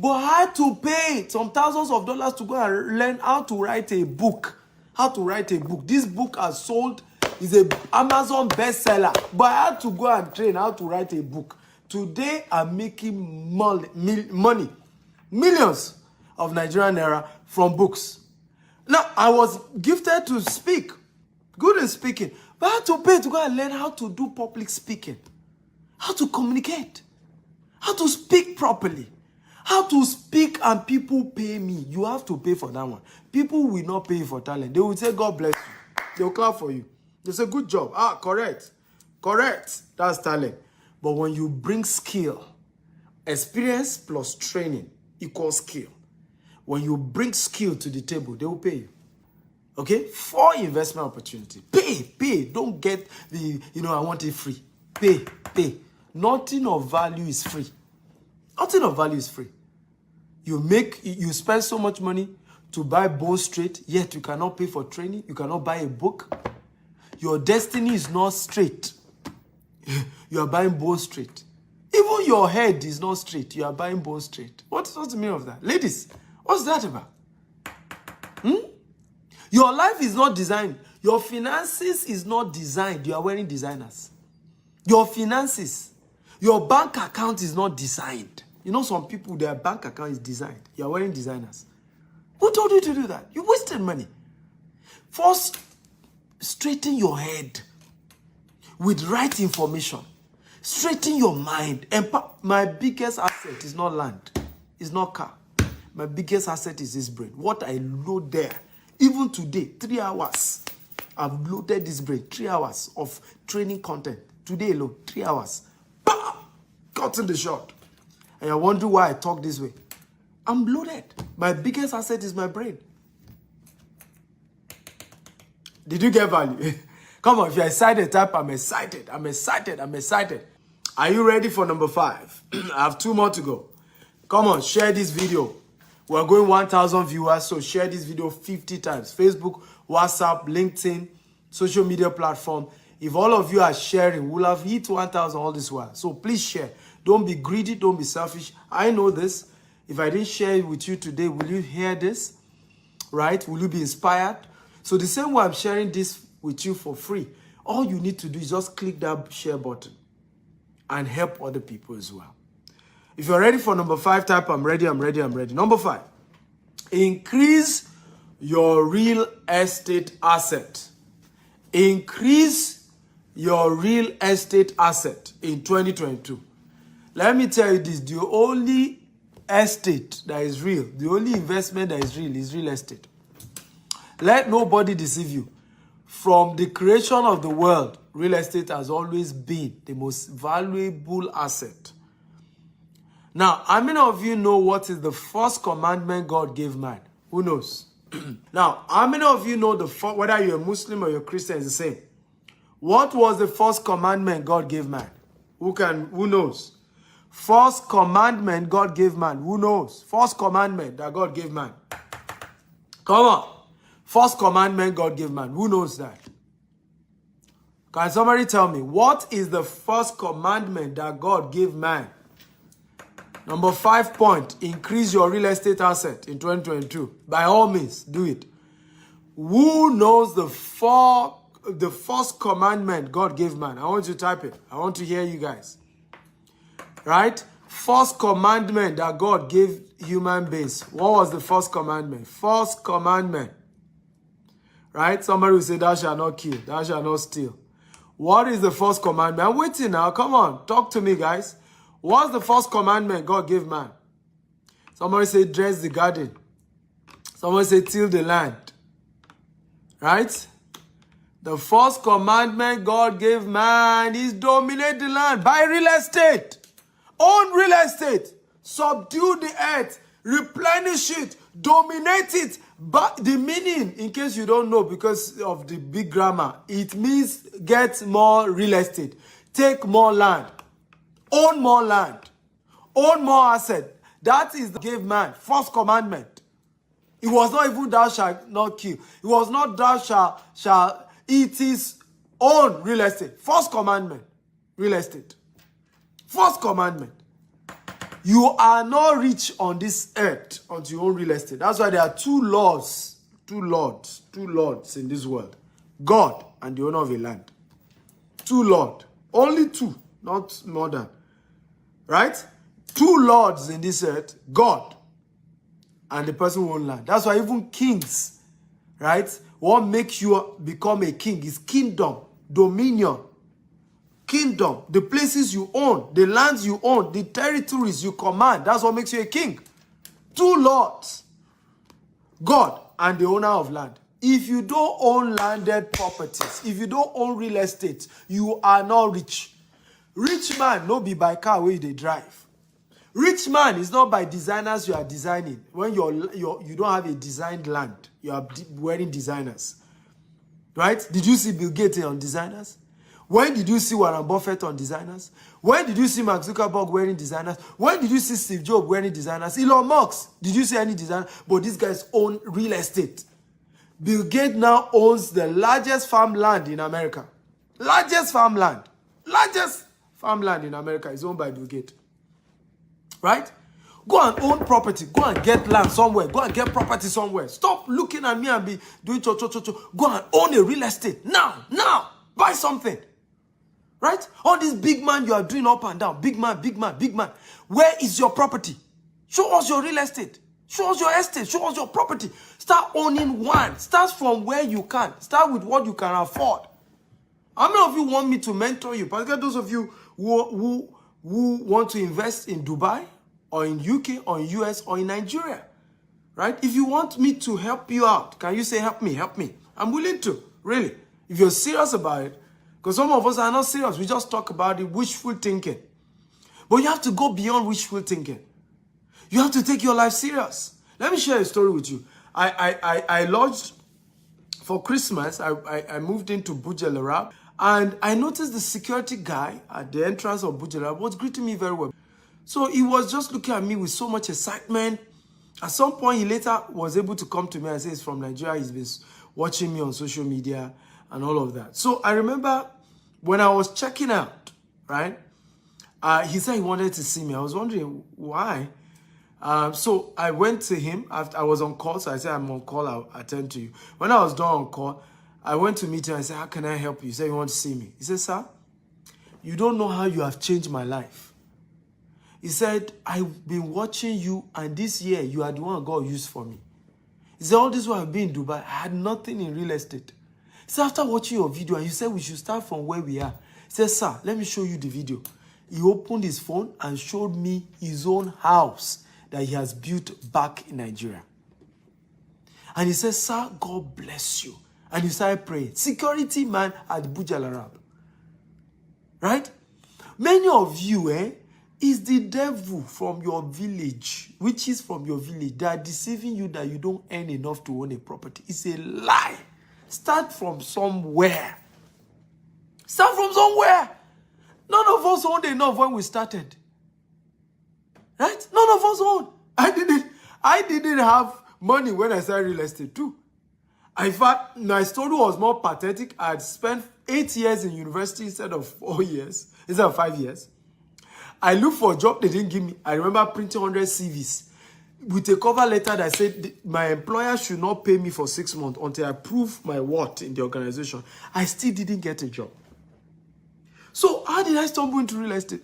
but I had to pay some thousands of dollars to go and learn how to write a book. How to write a book. This book has sold, is an Amazon bestseller, but I had to go and train how to write a book. Today, I'm making money, millions of Nigerian naira from books. Now, I was gifted to speak, good in speaking, but I had to pay to go and learn how to do public speaking, how to communicate, how to speak properly, how to speak and people pay me. You have to pay for that one. People will not pay you for talent. They will say, God bless you. They will clap for you. They say, good job. Ah, correct. Correct. That's talent. But when you bring skill, experience plus training equals skill. When you bring skill to the table, they will pay you. Okay? For investment opportunity. Pay. Don't get the, I want it free. Pay. Nothing of value is free. Nothing of value is free. You spend so much money to buy bone straight, yet you cannot pay for training. You cannot buy a book. Your destiny is not straight. You are buying bone straight. Even your head is not straight. You are buying bone straight. What's the meaning of that? Ladies, what's that about? Your life is not designed. Your finances is not designed. You are wearing designers. Your finances, your bank account is not designed. You know some people, their bank account is designed. You are wearing designers. Who told you to do that? You wasted money. First, straighten your head with right information. Straighten your mind. My biggest asset is not land. It's not car. My biggest asset is this brain. What I load there. Even today, 3 hours. I've loaded this brain. 3 hours of training content. Today alone, 3 hours. Bah! Cut in the shot. And you're wondering why I talk this way. I'm loaded. My biggest asset is my brain. Did you get value? Come on, if you're excited, type I'm excited. I'm excited. I'm excited. Are you ready for number 5? I have 2 more to go. Come on, share this video. We're going 1,000 viewers, so share this video 50 times. Facebook, WhatsApp, LinkedIn, social media platform. If all of you are sharing, we'll have hit 1,000 all this while. So please share. Don't be greedy. Don't be selfish. I know this. If I didn't share it with you today, will you hear this? Right? Will you be inspired? So the same way I'm sharing this with you for free, all you need to do is just click that share button and help other people as well. If you're ready for number 5, type I'm ready, I'm ready, I'm ready. Number 5, increase your real estate asset. Increase your real estate asset in 2022. Let me tell you this, the only estate that is real, the only investment that is real estate. Let nobody deceive you. From the creation of the world, real estate has always been the most valuable asset. Now, how many of you know what is the first commandment God gave man? Who knows? Now, how many of you know whether you're a Muslim or you're a Christian is the same? What was the first commandment God gave man? Who knows? First commandment God gave man. Who knows? First commandment that God gave man. Come on. First commandment God gave man. Who knows that? Can somebody tell me, what is the first commandment that God gave man? Number 5 point, increase your real estate asset in 2022. By all means, do it. Who knows the first commandment God gave man? I want you to type it. I want to hear you guys. Right? First commandment that God gave human beings. What was the first commandment? First commandment. Right? Somebody will say, thou shalt not kill. Thou shalt not steal. What is the first commandment? I'm waiting now. Come on. Talk to me, guys. What's the first commandment God gave man? Somebody say, dress the garden. Somebody say, till the land. Right? The first commandment God gave man is dominate the land. Buy real estate. Own real estate. Subdue the earth. Replenish it. Dominate it. But the meaning, in case you don't know because of the big grammar, it means get more real estate. Take more land. Own more land. Own more asset. That is the gave man. First commandment. It was not even thou shalt not kill. It was not thou shall eat his own real estate. First commandment. Real estate. First commandment. You are not rich on this earth until you own real estate. That's why there are 2 lords in this world. God and the owner of a land. 2 lords. Only 2, not more than. Right? 2 lords in this earth. God and the person who owns land. That's why even kings, right? What makes you become a king is kingdom, dominion. Kingdom, the places you own, the lands you own, the territories you command. That's what makes you a king. 2 lords. God and the owner of land. If you don't own landed properties, if you don't own real estate, you are not rich. Rich man no be by car where they drive. Rich man is not by designers you are designing. When you don't have a designed land, you are wearing designers. Right? Did you see Bill Gates on designers? When did you see Warren Buffett on designers? When did you see Mark Zuckerberg wearing designers? When did you see Steve Jobs wearing designers? Elon Musk, did you see any designer? But these guys own real estate. Bill Gates now owns the largest farmland in America. Largest farmland in America is owned by Bill Gates. Right? Go and own property. Go and get land somewhere. Go and get property somewhere. Stop looking at me and be doing cho. Go and own a real estate. Now. Buy something. Right? All this big man you are doing up and down. Big man. Where is your property? Show us your real estate. Show us your estate. Show us your property. Start owning one. Start from where you can. Start with what you can afford. How many of you want me to mentor you? Particularly those of you who want to invest in Dubai or in UK or in US or in Nigeria. Right? If you want me to help you out, can you say help me? I'm willing to. Really. If you're serious about it, Because some of us are not serious. We just talk about it, wishful thinking. But you have to go beyond wishful thinking. You have to take your life serious. Let me share a story with you. I lodged for Christmas. I moved into Burj Al Arab, and I noticed the security guy at the entrance of Burj Al Arab was greeting me very well. So he was just looking at me with so much excitement. At some point, he later was able to come to me and say he's from Nigeria. He's been watching me on social media and all of that. So I remember when I was checking out, right? He said he wanted to see me. I was wondering why. So I went to him. After I was on call, so I said, I'm on call, I'll attend to you. When I was done on call, I went to meet him. I said, how can I help you? He said, you want to see me? He said, sir, you don't know how you have changed my life. He said, I've been watching you, and this year, you are the one God used for me. He said, all this while I've been in Dubai, I had nothing in real estate. He said, after watching your video, and you said we should start from where we are. He said, sir, let me show you the video. He opened his phone and showed me his own house that he has built back in Nigeria. And he said, sir, God bless you. And he started praying. Security man at Burj Al Arab. Right? Many of you, is the devil from your village, which is from your village. They are deceiving you that you don't earn enough to own a property. It's a lie. Start from somewhere. Start from somewhere. None of us owned enough when we started. Right? None of us owned. I didn't have money when I started real estate too. In fact, my story was more pathetic. I had spent 8 years in university instead of 4 years, instead of 5 years. I looked for a job they didn't give me. I remember printing 100 CVs with a cover letter that said my employer should not pay me for 6 months until I prove my worth in the organization. I still didn't get a job. So how did I stumble into real estate?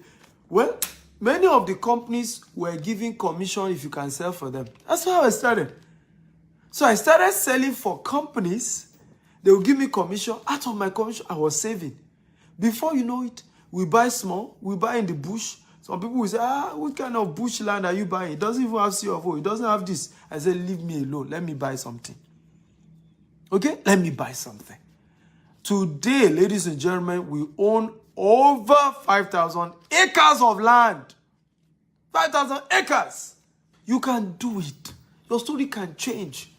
Well, many of the companies were giving commission if you can sell for them. That's how I started. So I started selling for companies. They will give me commission. Out of my commission, I was saving. Before you know it, we buy small, we buy in the bush. Some people will say, what kind of bush land are you buying? It doesn't even have CFO. It doesn't have this. I said, leave me alone. Let me buy something. Okay? Let me buy something. Today, ladies and gentlemen, we own over 5,000 acres of land. 5,000 acres. You can do it. Your story can change.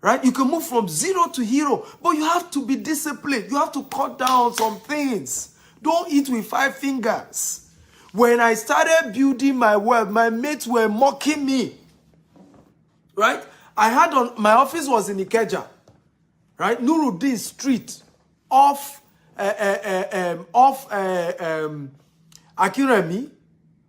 Right? You can move from zero to hero. But you have to be disciplined. You have to cut down some things. Don't eat with 5 fingers. When I started building my wealth, my mates were mocking me. Right? My office was in Ikeja. Right? Nuruddin Street. Off Akiremi.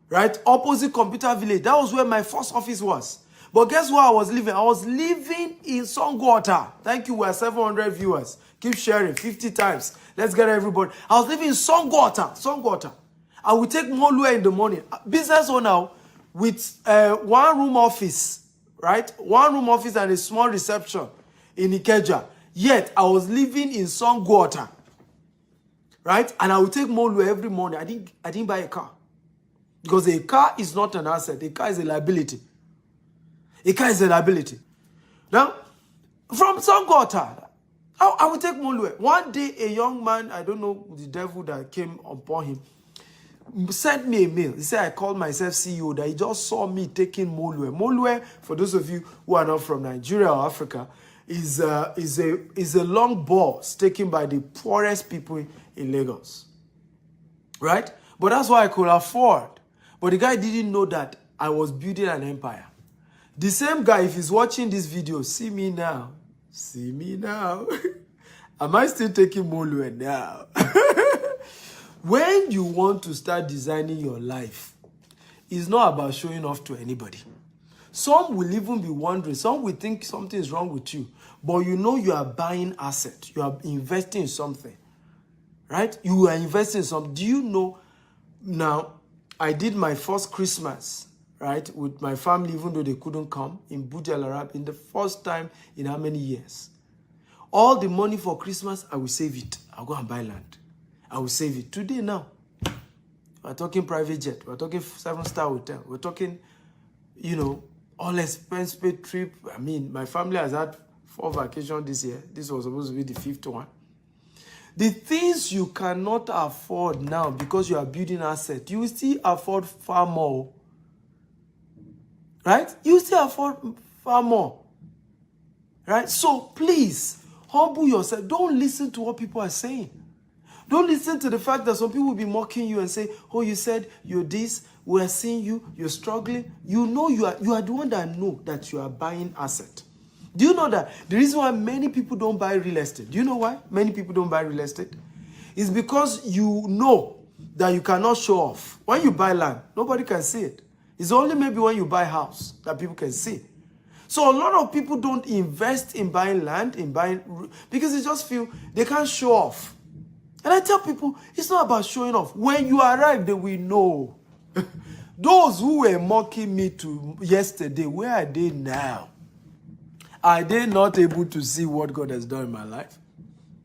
Right? Opposite Computer Village. That was where my first office was. But guess where I was living? I was living in Songwater. Thank you, we're 700 viewers. Keep sharing 50 times. Let's get everybody. I was living in Songwater. I would take Molue in the morning. Business owner with 1-room office, right? 1-room office and a small reception in Ikeja. Yet, I was living in Songwater, right? And I would take Molue every morning. I didn't buy a car. Because a car is not an asset. A car is a liability. A car is a liability. Now, from Songwater, I would take Molue. One day, a young man, I don't know the devil that came upon him, sent me a mail. He said, I called myself CEO, that he just saw me taking Molue. Molue, for those of you who are not from Nigeria or Africa, is a long bus taken by the poorest people in Lagos. Right? But that's what I could afford. But the guy didn't know that I was building an empire. The same guy, if he's watching this video, see me now. See me now. Am I still taking Molue now? When you want to start designing your life, it's not about showing off to anybody. Some will even be wondering, some will think something is wrong with you, but you know you are buying asset, you are investing in something, right? You are investing in something. Do you know, now, I did my first Christmas, right, with my family, even though they couldn't come, in Burj Al Arab, in the first time in how many years? All the money for Christmas, I will save it. I'll go and buy land. I will save it. Today now, we're talking private jet. We're talking 7-star hotel. We're talking, all expense paid trip. I mean, my family has had 4 vacations this year. This was supposed to be the 5th one. The things you cannot afford now because you are building assets, you will still afford far more. Right? You will still afford far more. Right? So please, humble yourself. Don't listen to what people are saying. Don't listen to the fact that some people will be mocking you and say, oh, you said you're this, we're seeing you, you're struggling. You know you are the one that know that you are buying asset. Do you know that the reason why many people don't buy real estate? Do you know why many people don't buy real estate? It's because you know that you cannot show off. When you buy land, nobody can see it. It's only maybe when you buy house that people can see. So a lot of people don't invest in buying land, because they just feel they can't show off. And I tell people, it's not about showing off. When you arrive, they will know. Those who were mocking me yesterday, where are they now? Are they not able to see what God has done in my life?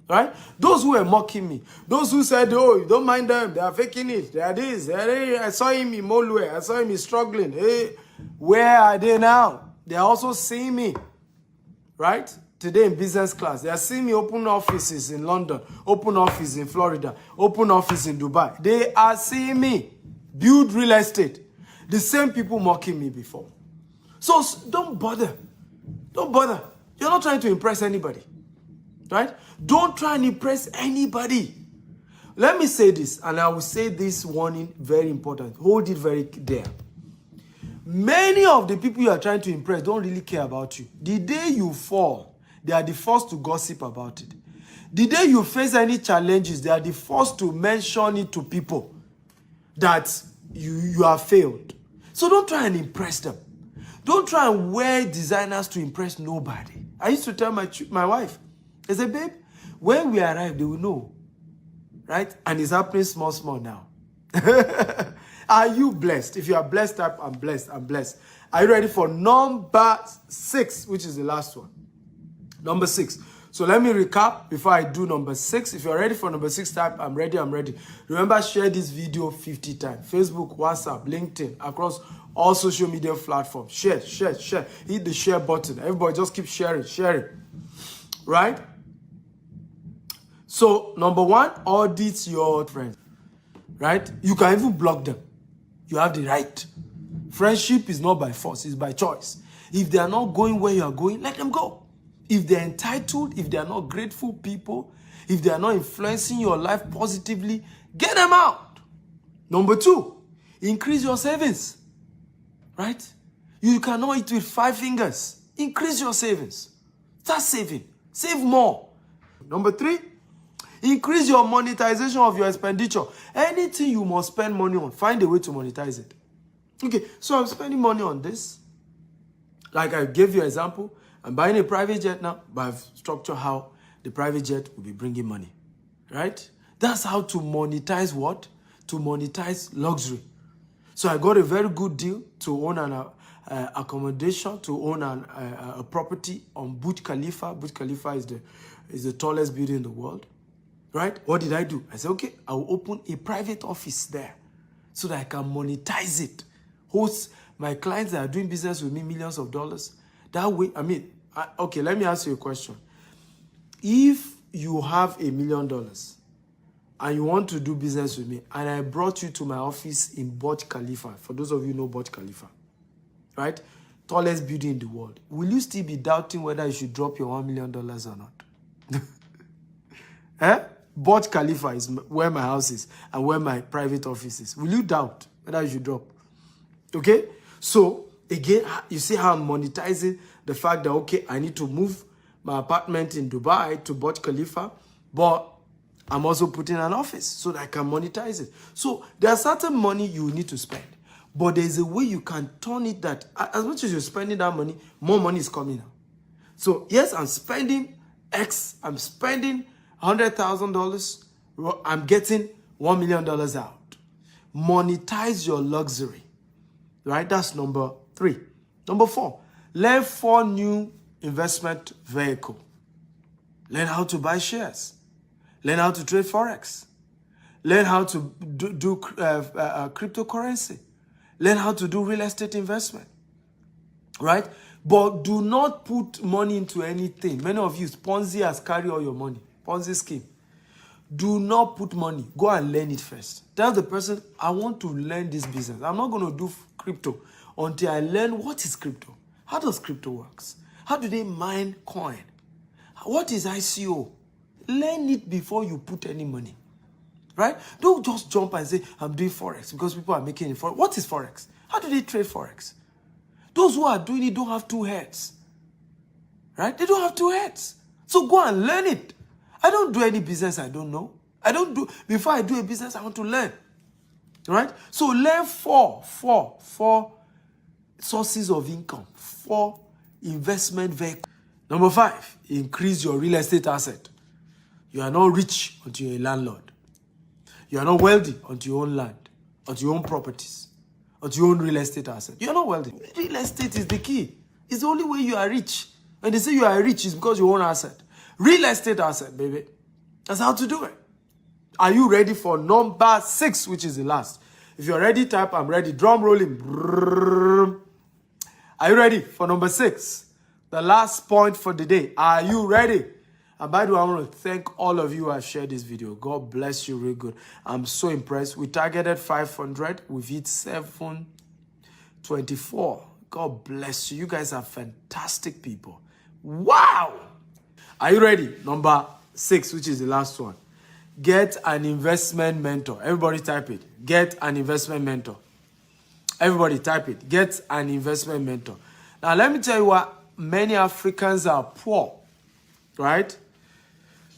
Right? Those who were mocking me, those who said, oh, you don't mind them, they are faking it, they are this, I saw him in Molue, I saw him struggling. Hey, where are they now? They are also seeing me, right? Today in business class, they are seeing me open offices in London, open office in Florida, open office in Dubai. They are seeing me build real estate. The same people mocking me before. So don't bother. Don't bother. You're not trying to impress anybody, right? Don't try and impress anybody. Let me say this, and I will say this warning, very important. Hold it very dear. Many of the people you are trying to impress don't really care about you. The day you fall, they are the first to gossip about it. The day you face any challenges, they are the first to mention it to people that you have failed. So don't try and impress them. Don't try and wear designers to impress nobody. I used to tell my wife, I said, babe, when we arrive, they will know. Right? And it's happening small now. Are you blessed? If you are blessed, type, I'm blessed, I'm blessed. Are you ready for number 6, which is the last one? Number 6. So let me recap before I do number 6. If you're ready for number 6, type, I'm ready, I'm ready. Remember, share this video 50 times. Facebook, WhatsApp, LinkedIn, across all social media platforms. Share. Hit the share button. Everybody just keep sharing. Right? So, number 1, audit your friends. Right? You can even block them. You have the right. Friendship is not by force, it's by choice. If they are not going where you are going, let them go. If they're entitled, if they are not grateful people, if they are not influencing your life positively, get them out. Number 2, increase your savings. Right? You cannot eat with 5 fingers. Increase your savings. Start saving. Save more. Number 3, increase your monetization of your expenditure. Anything you must spend money on, find a way to monetize it. Okay, so I'm spending money on this. Like I gave you an example. I'm buying a private jet now, but I've structured how the private jet will be bringing money. Right? That's how to monetize what? To monetize luxury. So I got a very good deal to own an accommodation, to own a property on Burj Khalifa. Burj Khalifa is the tallest building in the world. Right? What did I do? I said, okay, I will open a private office there so that I can monetize it. Host my clients that are doing business with me millions of dollars. That way, okay, let me ask you a question. If you have $1 million and you want to do business with me, and I brought you to my office in Burj Khalifa, for those of you who know Burj Khalifa, right? Tallest building in the world. Will you still be doubting whether you should drop your $1 million or not? Eh? Burj Khalifa is where my house is and where my private office is. Will you doubt whether you should drop? Okay? So, again, you see how I'm monetizing the fact that, okay, I need to move my apartment in Dubai to Burj Khalifa, but I'm also putting an office so that I can monetize it. So, there's certain money you need to spend, but there's a way you can turn it that, as much as you're spending that money, more money is coming out. So, yes, I'm spending X, I'm spending $100,000, I'm getting $1 million out. Monetize your luxury. Right? That's number 3. Number 4, learn 4 new investment vehicles. Learn how to buy shares. Learn how to trade Forex. Learn how to do cryptocurrency. Learn how to do real estate investment. Right? But do not put money into anything. Many of you, Ponzi has carried all your money. Ponzi scheme. Do not put money. Go and learn it first. Tell the person, I want to learn this business. I'm not going to do crypto until I learn what is crypto. How does crypto works? How do they mine coin? What is ICO? Learn it before you put any money. Right? Don't just jump and say, I'm doing Forex because people are making it. What is Forex? How do they trade Forex? Those who are doing it don't have two heads. Right? They don't have two heads. So go and learn it. I don't do any business I don't know. Before I do a business, I want to learn. Right? So learn four sources of income, 4 investment vehicles. Number 5, increase your real estate asset. You are not rich until you're a landlord. You are not wealthy until you own land, until you own properties, until you own real estate asset. You are not wealthy. Real estate is the key. It's the only way you are rich. When they say you are rich, it's because you own asset. Real estate asset, baby. That's how to do it. Are you ready for number 6, which is the last? If you're ready, type, I'm ready. Drum rolling. Brrr. Are you ready for number 6? The last point for the day. Are you ready? And by the way, I want to thank all of you who have shared this video. God bless you real good. I'm so impressed. We targeted 500. We've hit 724. God bless you. You guys are fantastic people. Wow! Are you ready? Number 6, which is the last one. Get an investment mentor. Everybody type it. Get an investment mentor. Everybody type it. Get an investment mentor. Now, let me tell you why many Africans are poor. Right?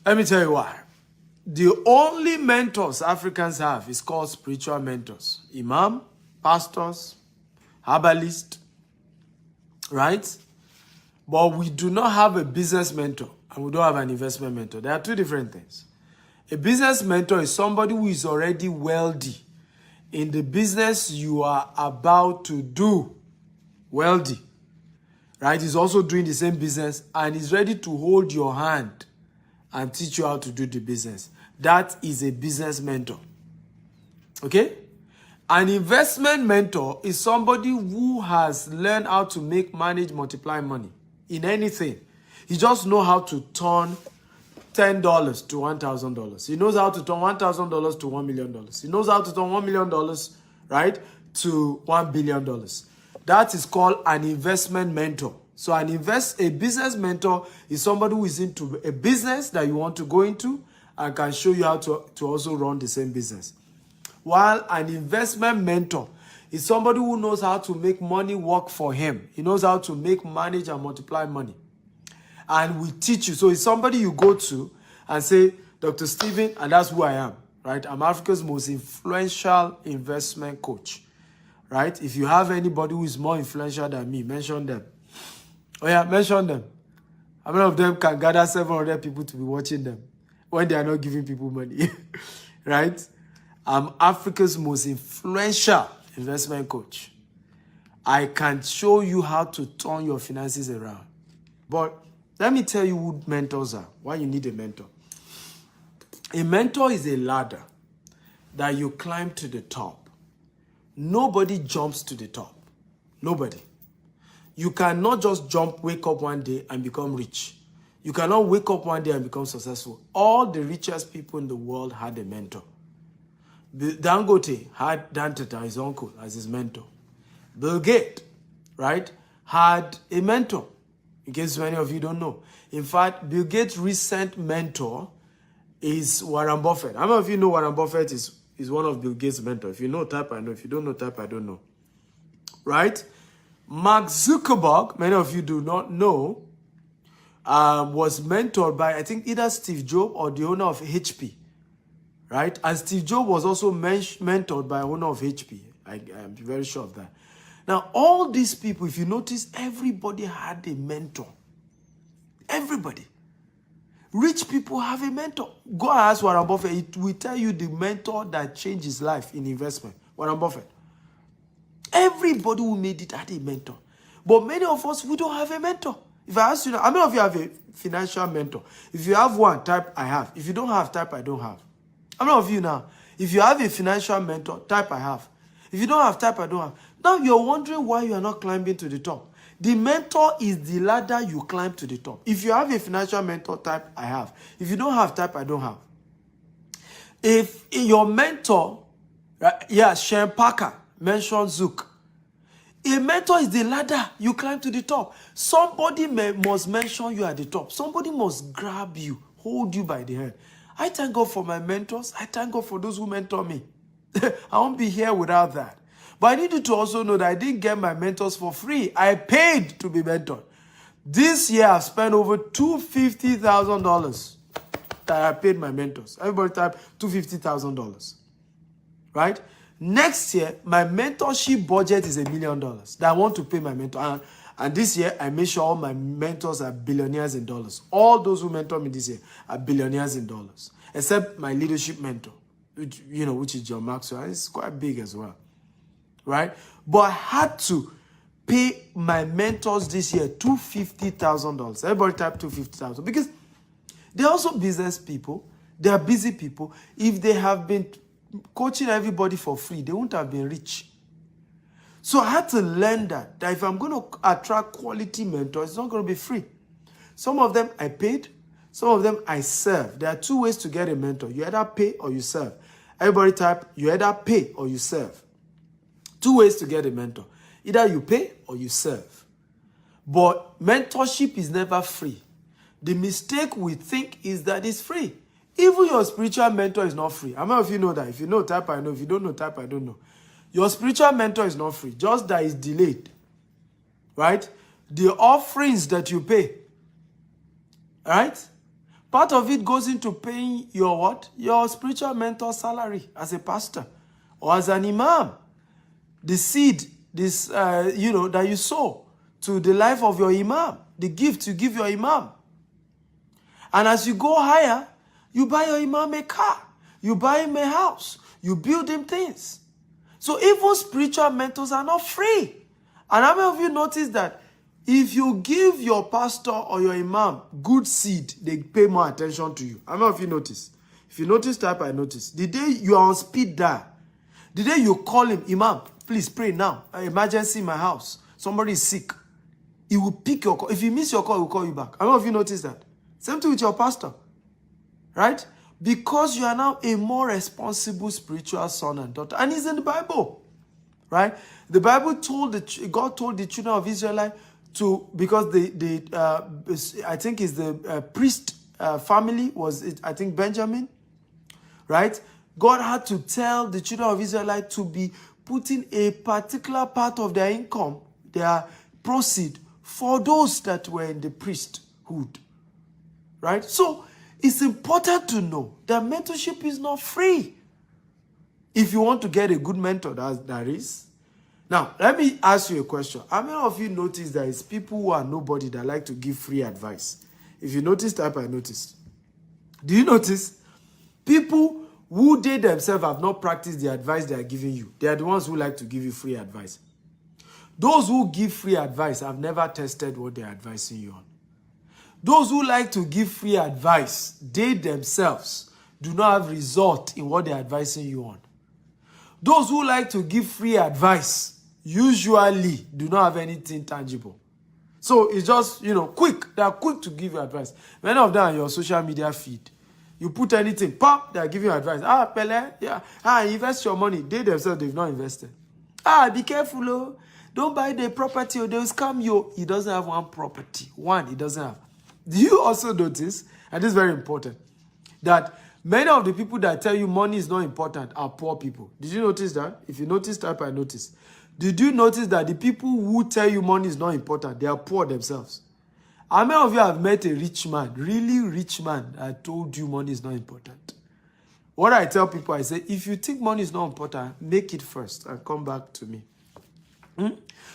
Let me tell you why. The only mentors Africans have is called spiritual mentors. Imam, pastors, herbalists. Right? But we do not have a business mentor and we don't have an investment mentor. There are 2 different things. A business mentor is somebody who is already wealthy in the business you are about to do. Wealthy. Right? He's also doing the same business and is ready to hold your hand and teach you how to do the business. That is a business mentor. Okay? An investment mentor is somebody who has learned how to make, manage, multiply money in anything. He just knows how to turn $10 to $1,000. He knows how to turn $1,000 to $1 million. He knows how to turn $1 million, right, to $1 billion. That is called an investment mentor. So a business mentor is somebody who is into a business that you want to go into and can show you how to also run the same business. While an investment mentor is somebody who knows how to make money work for him. He knows how to make, manage, and multiply money. And we teach you. So it's somebody you go to and say, Dr. Stephen, and that's who I am, right? I'm Africa's most influential investment coach, right? If you have anybody who is more influential than me, mention them. Oh yeah, mention them. How many of them can gather 700 people to be watching them when they are not giving people money, right? I'm Africa's most influential investment coach. I can show you how to turn your finances around. But let me tell you who mentors are, why you need a mentor. A mentor is a ladder that you climb to the top. Nobody jumps to the top. Nobody. You cannot just wake up one day and become rich. You cannot wake up one day and become successful. All the richest people in the world had a mentor. Dangote had Dan Tata, his uncle, as his mentor. Bill Gates, right, had a mentor. In case many of you don't know. In fact, Bill Gates' recent mentor is Warren Buffett. How many of you know Warren Buffett is one of Bill Gates' mentors? If you know, type I know. If you don't know, type I don't know. Right? Mark Zuckerberg, many of you do not know, was mentored by, I think, either Steve Jobs or the owner of HP. Right? And Steve Jobs was also mentored by owner of HP. I'm very sure of that. Now, all these people, if you notice, everybody had a mentor. Everybody. Rich people have a mentor. Go and ask Warren Buffett. It will tell you the mentor that changed his life in investment. Warren Buffett. Everybody who made it had a mentor. But many of us, we don't have a mentor. If I ask you now, how many of you have a financial mentor? If you have one, type I have. If you don't have, type I don't have. How many of you now, if you have a financial mentor, type I have. If you don't have, type I don't have. Now you're wondering why you are not climbing to the top. The mentor is the ladder you climb to the top. If you have a financial mentor, type I have. If you don't have, type I don't have. If your mentor, yeah, Shane Parker mentioned Zook. A mentor is the ladder you climb to the top. Somebody must mention you at the top. Somebody must grab you, hold you by the hand. I thank God for my mentors. I thank God for those who mentor me. I won't be here without that. But I need you to also know that I didn't get my mentors for free. I paid to be mentored. This year, I've spent over $250,000 that I paid my mentors. Everybody type $250,000. Right? Next year, my mentorship budget is $1 million that I want to pay my mentor. And this year, I make sure all my mentors are billionaires in dollars. All those who mentor me this year are billionaires in dollars. Except my leadership mentor, which is John Maxwell. It's quite big as well. Right? But I had to pay my mentors this year $250,000. Everybody type $250,000. Because they're also business people. They are busy people. If they have been coaching everybody for free, they wouldn't have been rich. So I had to learn that if I'm going to attract quality mentors, it's not going to be free. Some of them I paid, some of them I serve. There are two ways to get a mentor. You either pay or you serve. Everybody type, you either pay or you serve. Two ways to get a mentor. Either you pay or you serve. But mentorship is never free. The mistake we think is that it's free. Even your spiritual mentor is not free. How many of you know that? If you know, type I know. If you don't know, type I don't know. Your spiritual mentor is not free. Just that it's delayed. Right? The offerings that you pay. Right? Part of it goes into paying your what? Your spiritual mentor salary as a pastor or as an imam. The seed, that you sow to the life of your imam. The gift you give your imam. And as you go higher, you buy your imam a car. You buy him a house. You build him things. So even spiritual mentors are not free. And how many of you notice that if you give your pastor or your imam good seed, they pay more attention to you? How many of you notice? If you notice, type I notice. The day you are on speed dial, the day you call him, Imam, please pray now. An emergency in my house. Somebody is sick. He will pick your call. If he miss your call, he will call you back. How many of you notice that? Same thing with your pastor. Right? Because you are now a more responsible spiritual son and daughter. And it's in the Bible. Right? The Bible God told the children of Israel to, because I think it's the priest family, I think Benjamin. Right? God had to tell the children of Israel to be putting a particular part of their income, their proceed, for those that were in the priesthood. Right? So, it's important to know that mentorship is not free. If you want to get a good mentor, that is. Now, let me ask you a question. How many of you notice that it's people who are nobody that like to give free advice? If you notice, type I noticed. Do you notice? People who they themselves have not practiced the advice they are giving you. They are the ones who like to give you free advice. Those who give free advice have never tested what they are advising you on. Those who like to give free advice, they themselves do not have result in what they are advising you on. Those who like to give free advice usually do not have anything tangible. So it's just, quick. They are quick to give you advice. Many of them are on your social media feed. You put anything, pop, they are giving you advice. Pele, yeah. Invest your money. They themselves, they've not invested. Be careful, oh. Don't buy the property or they'll scam you. He doesn't have one property. He doesn't have. Do you also notice, and this is very important, that many of the people that tell you money is not important are poor people? Did you notice that? If you notice, type I notice. Did you notice that the people who tell you money is not important, they are poor themselves? How many of you have met a rich man, really rich man, that told you money is not important? What I tell people, I say, if you think money is not important, make it first and come back to me.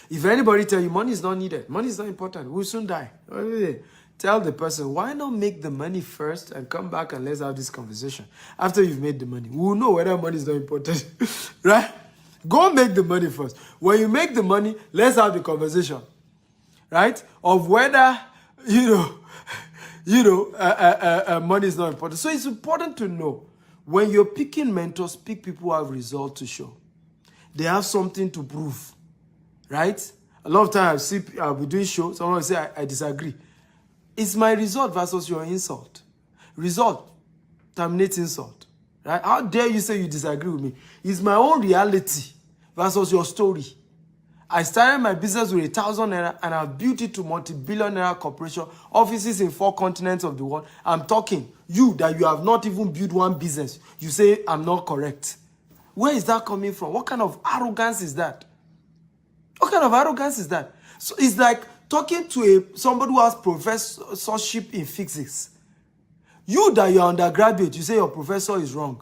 If anybody tell you money is not needed, money is not important, we'll soon die. Tell the person, why not make the money first and come back and let's have this conversation. After you've made the money, we'll know whether money is not important. Right? Go make the money first. When you make the money, let's have the conversation. Right? Of whether, money is not important. So it's important to know, when you're picking mentors, pick people who have results to show. They have something to prove. Right? A lot of times I'll be doing shows, someone will say, I disagree. It's my result versus your insult. Result terminates insult. Right? How dare you say you disagree with me? It's my own reality versus your story. I started my business with 1,000 naira and I've built it to multi-billion naira corporation, offices in 4 continents of the world. I'm talking, you that you have not even built one business, you say I'm not correct. Where is that coming from? What kind of arrogance is that? What kind of arrogance is that? So it's like talking to somebody who has professorship in physics. You that you're undergraduate, you say your professor is wrong.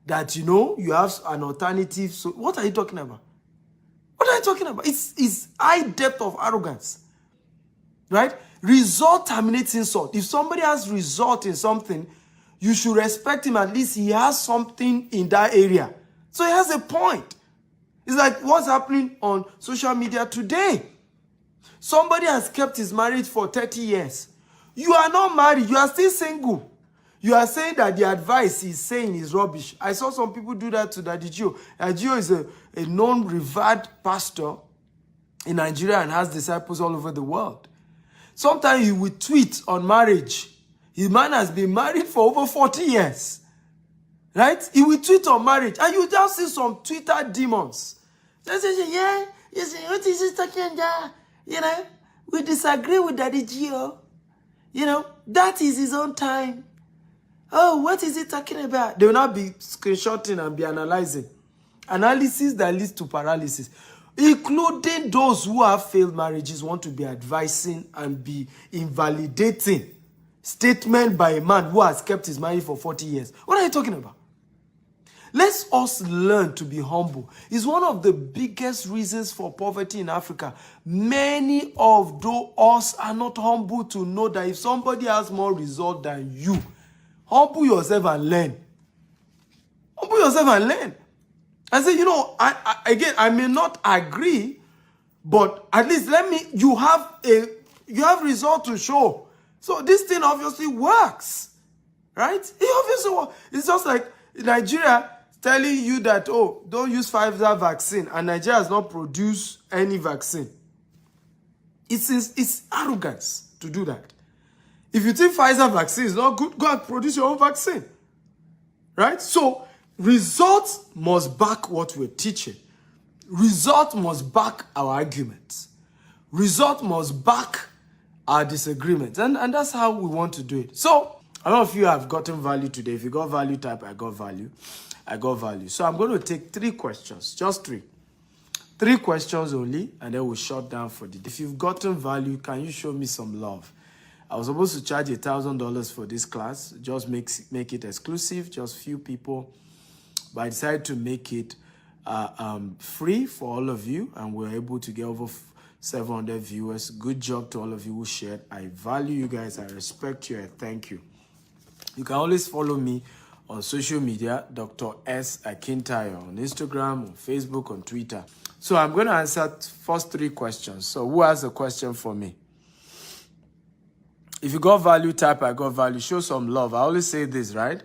That you have an alternative. So what are you talking about? What are you talking about? It's high depth of arrogance. Right? Result terminates insult. If somebody has result in something, you should respect him. At least he has something in that area. So he has a point. It's like what's happening on social media today. Somebody has kept his marriage for 30 years. You are not married. You are still single. You are saying that the advice he's saying is rubbish. I saw some people do that to Daddy Gio. Daddy Gio is a known, revered pastor in Nigeria and has disciples all over the world. Sometimes he will tweet on marriage. His man has been married for over 40 years. Right? He will tweet on marriage. And you just see some Twitter demons. They say, yeah, you say, what is he talking about? We disagree with Daddy Gio. That is his own time. Oh, what is he talking about? They will not be screenshotting and be analyzing. Analysis that leads to paralysis. Including those who have failed marriages want to be advising and be invalidating statement by a man who has kept his marriage for 40 years. What are you talking about? Let's us learn to be humble. It's one of the biggest reasons for poverty in Africa. Many of us are not humble to know that if somebody has more result than you, humble yourself and learn. Humble yourself and learn. I say, I may not agree, but at least you have result to show. So this thing obviously works, right? It obviously works. It's just like Nigeria telling you that, don't use Pfizer vaccine, and Nigeria has not produced any vaccine. It's arrogance to do that. If you think Pfizer vaccine is not good, go and produce your own vaccine. Right? So, results must back what we're teaching. Result must back our arguments. Result must back our disagreements. And that's how we want to do it. So, a lot of you have gotten value today. If you got value, type I got value. I got value. So, I'm going to take 3 questions. Just 3. 3 questions only, and then we'll shut down for the day. If you've gotten value, can you show me some love? I was supposed to charge $1,000 for this class. Just make it exclusive, just few people. But I decided to make it free for all of you, and we're able to get over 700 viewers. Good job to all of you who shared. I value you guys. I respect you. I thank you. You can always follow me on social media, Dr. S. Akintayo, on Instagram, on Facebook, on Twitter. So I'm going to answer first 3 questions. So who has a question for me? If you got value, type I got value. Show some love. I always say this, right?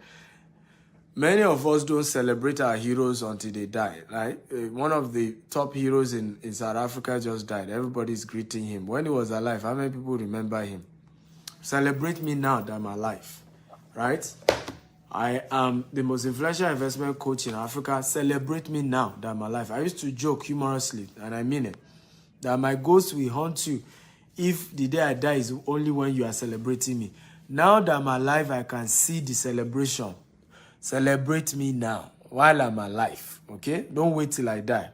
Many of us don't celebrate our heroes until they die, right? One of the top heroes in South Africa just died. Everybody's greeting him. When he was alive, how many people remember him? Celebrate me now that I'm alive, right? I am the most influential investment coach in Africa. Celebrate me now that I'm alive. I used to joke humorously, and I mean it, that my ghost will haunt you if the day I die is only when you are celebrating me. Now that I'm alive, I can see the celebration. Celebrate me now while I'm alive, okay? Don't wait till I die.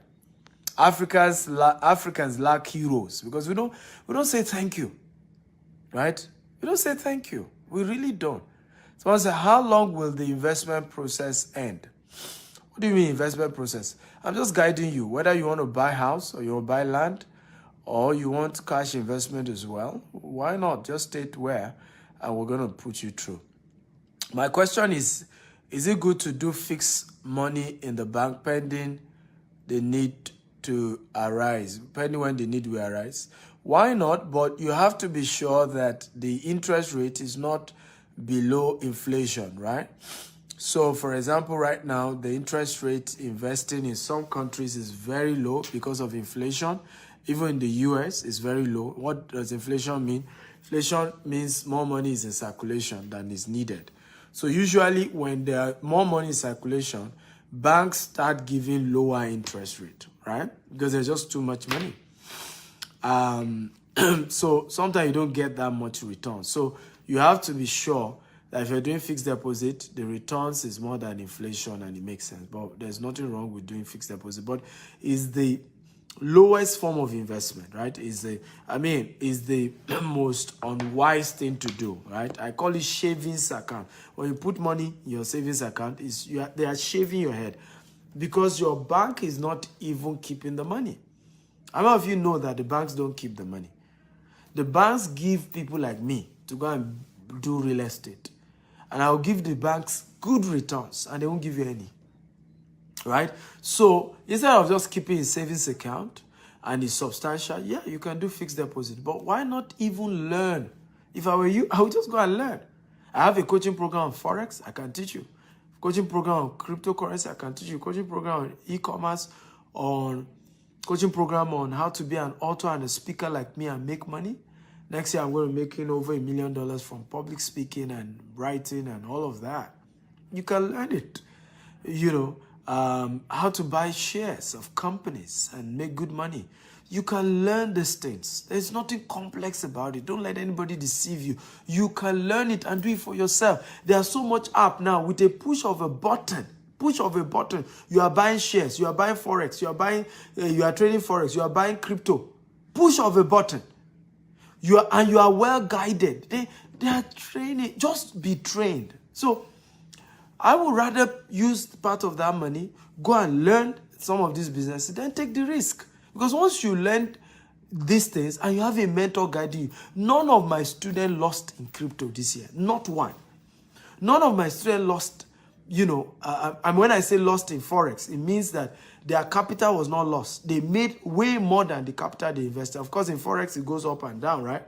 Africans lack heroes because we don't say thank you, right? We don't say thank you. We really don't. Someone said, how long will the investment process end? What do you mean investment process? I'm just guiding you, whether you want to buy a house or you want to buy land or you want cash investment as well. Why not? Just state where and we're going to put you through. My question is it good to do fixed money in the bank pending the need to arise, pending when the need will arise? Why not? But you have to be sure that the interest rate is not below inflation, right? So, for example, right now, the interest rate investing in some countries is very low because of inflation. Even in the US, it's very low. What does inflation mean? Inflation means more money is in circulation than is needed. So usually when there are more money in circulation, banks start giving lower interest rate, right? Because there's just too much money. So sometimes you don't get that much return. So you have to be sure that if you're doing fixed deposit, the returns is more than inflation and it makes sense. But there's nothing wrong with doing fixed deposit. But is the lowest form of investment, right? Is the most unwise thing to do, right? I call it savings account. When you put money in your savings account, they are shaving your head because your bank is not even keeping the money. How many of you know that the banks don't keep the money? The banks give people like me to go and do real estate. And I'll give the banks good returns and they won't give you any. Right? So instead of just keeping a savings account and it's substantial, yeah, you can do fixed deposit. But why not even learn? If I were you, I would just go and learn. I have a coaching program on Forex, I can teach you. Coaching program on cryptocurrency, I can teach you. Coaching program on e-commerce, on coaching program on how to be an author and a speaker like me and make money. Next year, I'm going to be making over $1 million from public speaking and writing and all of that. You can learn it. You know, how to buy shares of companies and make good money. You can learn these things. There's nothing complex about it. Don't let anybody deceive you. You can learn it and do it for yourself. There's so much app now with a push of a button. You are buying shares, you are buying Forex, you are trading Forex, you are buying crypto. Push of a button. You are well guided. They are training. Just be trained. So I would rather use part of that money, go and learn some of these businesses, then take the risk. Because once you learn these things and you have a mentor guiding you, none of my students lost in crypto this year. Not one. None of my students lost, and when I say lost in Forex, it means that their capital was not lost. They made way more than the capital they invested. Of course, in Forex, it goes up and down, right?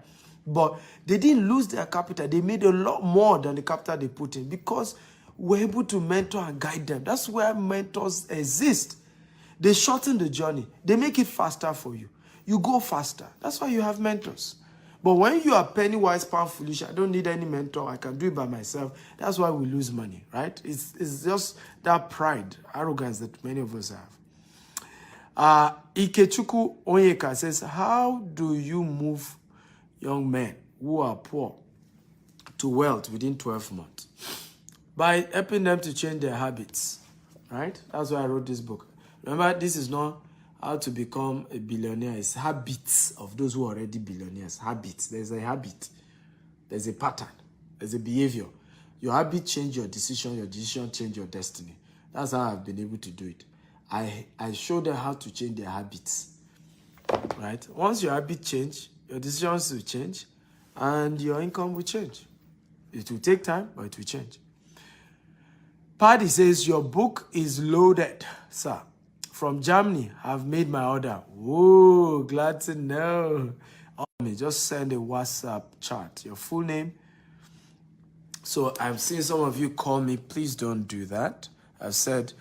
But they didn't lose their capital. They made a lot more than the capital they put in because we're able to mentor and guide them. That's where mentors exist. They shorten the journey. They make it faster for you. You go faster. That's why you have mentors. But when you are penny wise, pound foolish, I don't need any mentor. I can do it by myself. That's why we lose money, right? It's just that pride, arrogance that many of us have. Ikechuku Onyeka says, how do you move young men who are poor to wealth within 12 months? By helping them to change their habits, right? That's why I wrote this book. Remember, this is not how to become a billionaire. It's habits of those who are already billionaires. Habits. There's a habit. There's a pattern. There's a behavior. Your habit change your decision change your destiny. That's how I've been able to do it. I show them how to change their habits, right? Once your habit change, your decisions will change, and your income will change. It will take time, but it will change. Paddy says, your book is loaded, sir. From Germany, I've made my order. Whoa, glad to know. Just send a WhatsApp chat, your full name. So I've seen some of you call me. Please don't do that. I've said,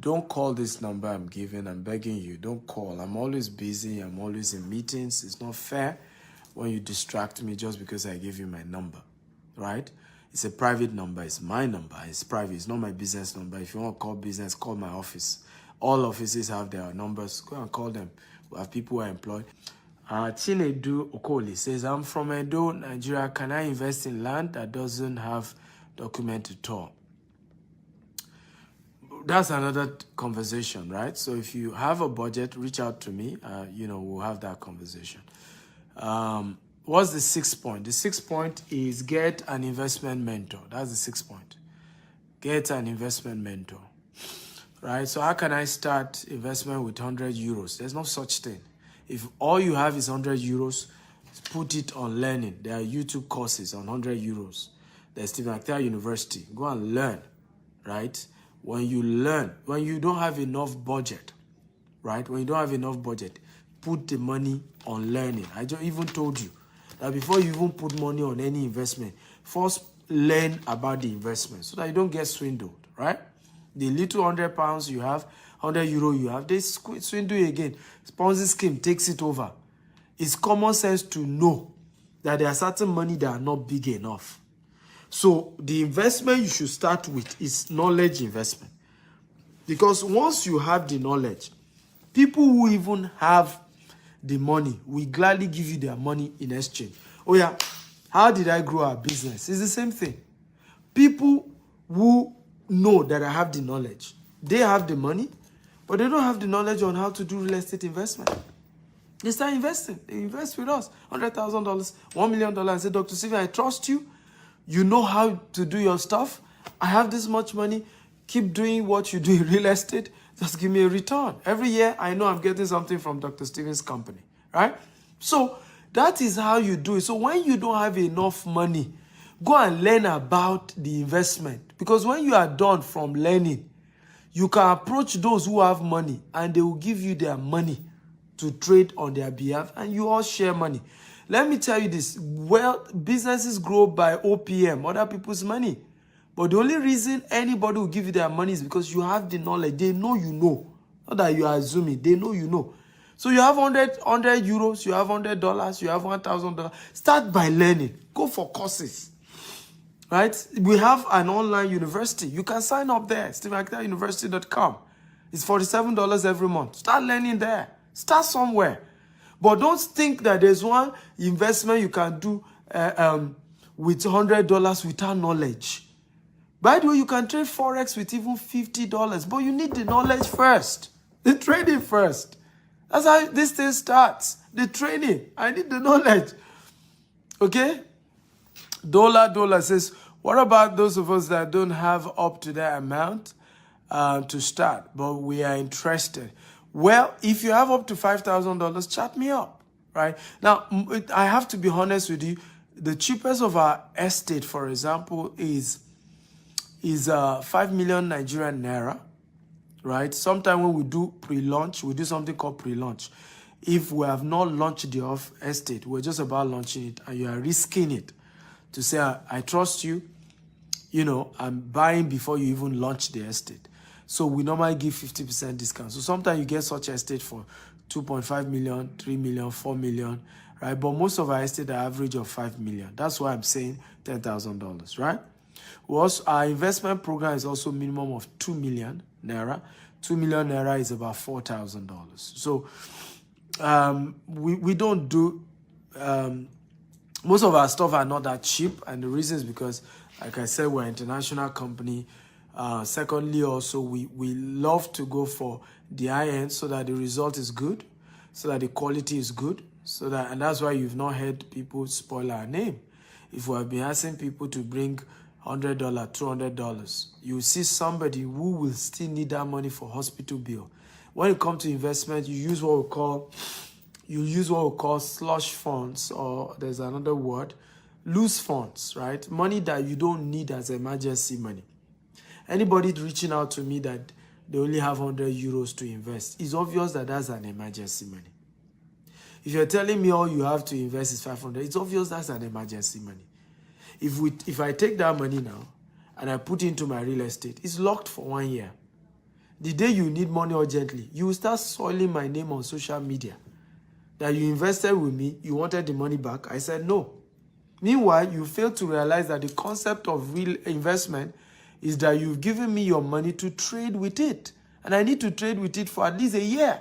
don't call this number I'm giving. I'm begging you, don't call. I'm always busy. I'm always in meetings. It's not fair when you distract me just because I give you my number, right? It's a private number. It's my number. It's private. It's not my business number. If you want to call business, call my office. All offices have their numbers. Go and call them. We have people who are employed. Chinedu Okoli says, I'm from Edo, Nigeria. Can I invest in land that doesn't have document at all? That's another conversation, right? So if you have a budget, reach out to me. We'll have that conversation. What's the 6th point? The 6th point is get an investment mentor. That's the 6th point. Get an investment mentor, right? So how can I start investment with 100 euros? There's no such thing. If all you have is 100 euros, put it on learning. There are YouTube courses on 100 euros. There's Stephen Actea University. Go and learn, right? When you learn, when you don't have enough budget, right? When you don't have enough budget, put the money on learning. I just even told you that before you even put money on any investment, first learn about the investment so that you don't get swindled, right? The little £100 you have, €100 you have, they swindle you again. Ponzi scheme takes it over. It's common sense to know that there are certain money that are not big enough. So the investment you should start with is knowledge investment. Because once you have the knowledge, people who even have the money will gladly give you their money in exchange. Oh yeah, how did I grow our business? It's the same thing. People who know that I have the knowledge, they have the money, but they don't have the knowledge on how to do real estate investment. They start investing. They invest with us. $100,000, $1 million, and say, Dr. Stephen, I trust you. You know how to do your stuff. I have this much money. Keep doing what you do in real estate. Just give me a return. Every year, I know I'm getting something from Dr. Stephen's company, right? So that is how you do it. So when you don't have enough money, go and learn about the investment. Because when you are done from learning, you can approach those who have money and they will give you their money to trade on their behalf, and you all share money. Let me tell you this, well, businesses grow by OPM, other people's money. But the only reason anybody will give you their money is because you have the knowledge. They know you know. Not that you are assuming. They know you know. So you have 100 euros, you have $100, you have $1,000. Start by learning. Go for courses. Right? We have an online university. You can sign up there, stephenakitauniversity.com. It's $47 every month. Start learning there. Start somewhere. But don't think that there's one investment you can do with $100 without knowledge. By the way, you can trade Forex with even $50, but you need the knowledge first. The trading first. That's how this thing starts. The trading. I need the knowledge. Okay? Dollar says, what about those of us that don't have up to that amount to start, but we are interested? Well, if you have up to $5,000, chat me up, right? Now, I have to be honest with you. The cheapest of our estate, for example, is 5 million Nigerian naira, right? Sometime when we do pre-launch, we do something called pre-launch. If we have not launched the off estate, we're just about launching it, and you are risking it to say, I trust you, you know, I'm buying before you even launch the estate. So we normally give 50% discount. So sometimes you get such estate for 2.5 million, 3 million, 4 million, right? But most of our estate are average of 5 million. That's why I'm saying $10,000, right? Our investment program is also minimum of 2 million naira. 2 million naira is about $4,000. So we don't do, most of our stuff are not that cheap. And the reason is because, like I said, we're an international company. Secondly, also, we love to go for the high end so that the result is good, so that the quality is good, and that's why you've not heard people spoil our name. If we have been asking people to bring $100, $200, you see somebody who will still need that money for hospital bill. When it comes to investment, you use what we call slush funds, or there's another word, loose funds, right? Money that you don't need as emergency money. Anybody reaching out to me that they only have 100 euros to invest, it's obvious that that's an emergency money. If you're telling me all you have to invest is 500, it's obvious that's an emergency money. If I take that money now and I put it into my real estate, it's locked for 1 year. The day you need money urgently, you will start soiling my name on social media. That you invested with me, you wanted the money back. I said no. Meanwhile, you fail to realize that the concept of real investment is that you've given me your money to trade with it. And I need to trade with it for at least a year.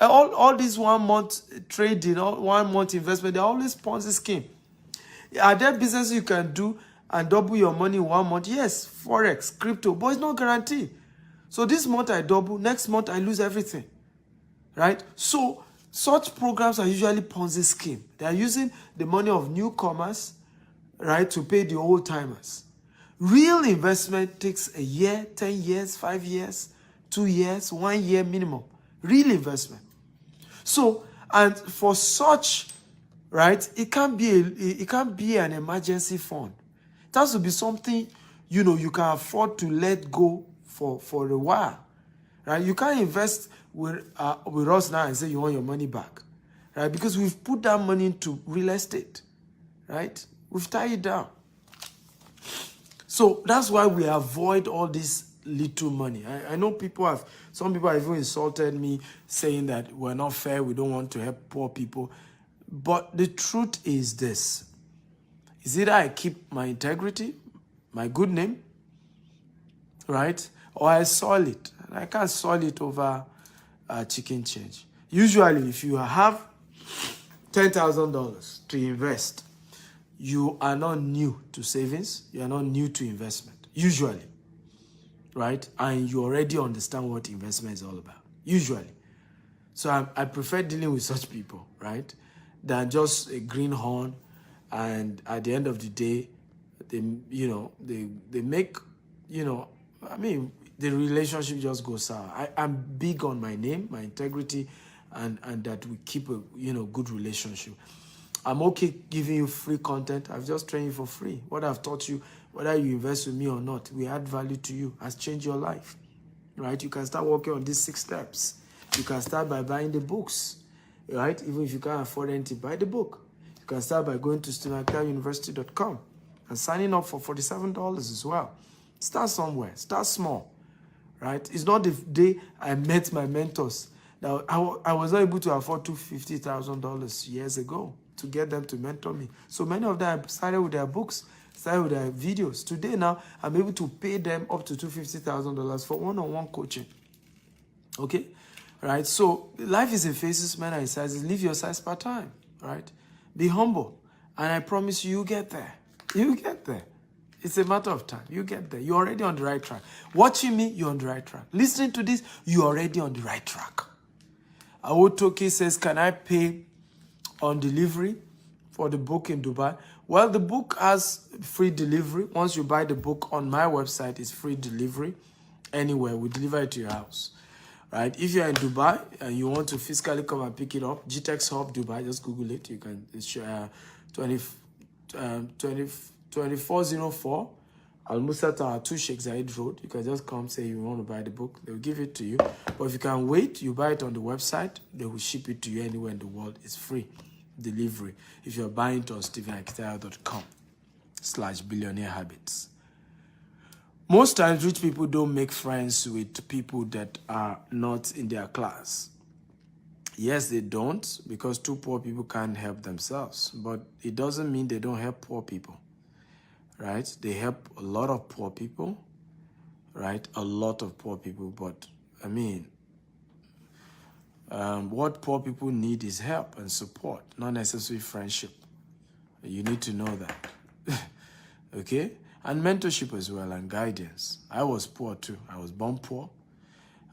All this 1 month trading, 1 month investment, they're always Ponzi scheme. Are there businesses you can do and double your money in 1 month? Yes, Forex, crypto, but it's not guaranteed. So this month I double, next month I lose everything, right? So such programs are usually Ponzi scheme. They are using the money of newcomers, right, to pay the old timers. Real investment takes a year, 10 years, 5 years, 2 years, 1 year minimum. Real investment. So, and for such, right, it can't be an emergency fund. It has to be something, you know, you can afford to let go for a while, right? You can't invest with us now and say you want your money back, right? Because we've put that money into real estate, right? We've tied it down. So that's why we avoid all this little money. I know some people have even insulted me saying that we're not fair, we don't want to help poor people. But the truth is this. Is either I keep my integrity, my good name, right? Or I soil it. And I can't soil it over chicken change. Usually, if you have $10,000 to invest, you are not new to savings. You are not new to investment. Usually, right? And you already understand what investment is all about. Usually. So I prefer dealing with such people, right? Than just a greenhorn, and at the end of the day, they make, the relationship just goes sour. I'm big on my name, my integrity, and that we keep a good relationship. I'm okay giving you free content. I've just trained you for free. What I've taught you, whether you invest with me or not, we add value to you, has changed your life, right? You can start working on these 6 steps. You can start by buying the books, right? Even if you can't afford anything, buy the book. You can start by going to StephenAkitaUniversity.com and signing up for $47 as well. Start somewhere. Start small, right? It's not the day I met my mentors. Now, I was not able to afford $250,000 years ago to get them to mentor me. So many of them started with their books, started with their videos. Today now, I'm able to pay them up to $250,000 for one-on-one coaching. Okay? Right? So life is in phases, men are in sizes. Live your size per time. Right? Be humble. And I promise you, you get there. You get there. It's a matter of time. You get there. You're already on the right track. Watching me, you're on the right track. Listening to this, you're already on the right track. Awotoki says, can I pay on delivery for the book in Dubai? Well, the book has free delivery. Once you buy the book on my website, it's free delivery. Anywhere, we deliver it to your house. Right? If you're in Dubai and you want to physically come and pick it up, GTEX Hub Dubai, just Google it. You can, it's 2404 Al Musa Tower 2 Sheikh Zayed Road. You can just come say you want to buy the book. They'll give it to you. But if you can wait, you buy it on the website. They will ship it to you anywhere in the world. It's free delivery. If you're buying it on StephenAkitayo.com/billionaire habits. Most times, rich people don't make friends with people that are not in their class. Yes, they don't, because 2 poor people can't help themselves. But it doesn't mean they don't help poor people. Right? They help a lot of poor people, right? A lot of poor people. But, I mean, what poor people need is help and support, not necessarily friendship. You need to know that. Okay? And mentorship as well, and guidance. I was poor too. I was born poor.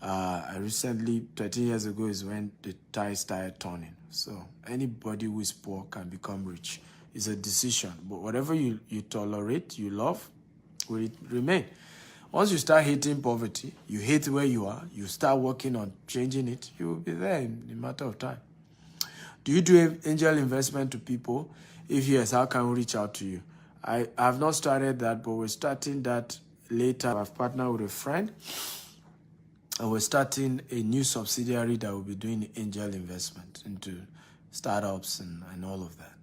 I recently, 13 years ago, is when the tide started turning. So anybody who is poor can become rich. It's a decision. But whatever you tolerate, you love, will remain. Once you start hating poverty, you hate where you are, you start working on changing it, you will be there in a matter of time. Do you do angel investment to people? If yes, how can we reach out to you? I have not started that, but we're starting that later. I've partnered with a friend, and we're starting a new subsidiary that will be doing angel investment into startups and all of that.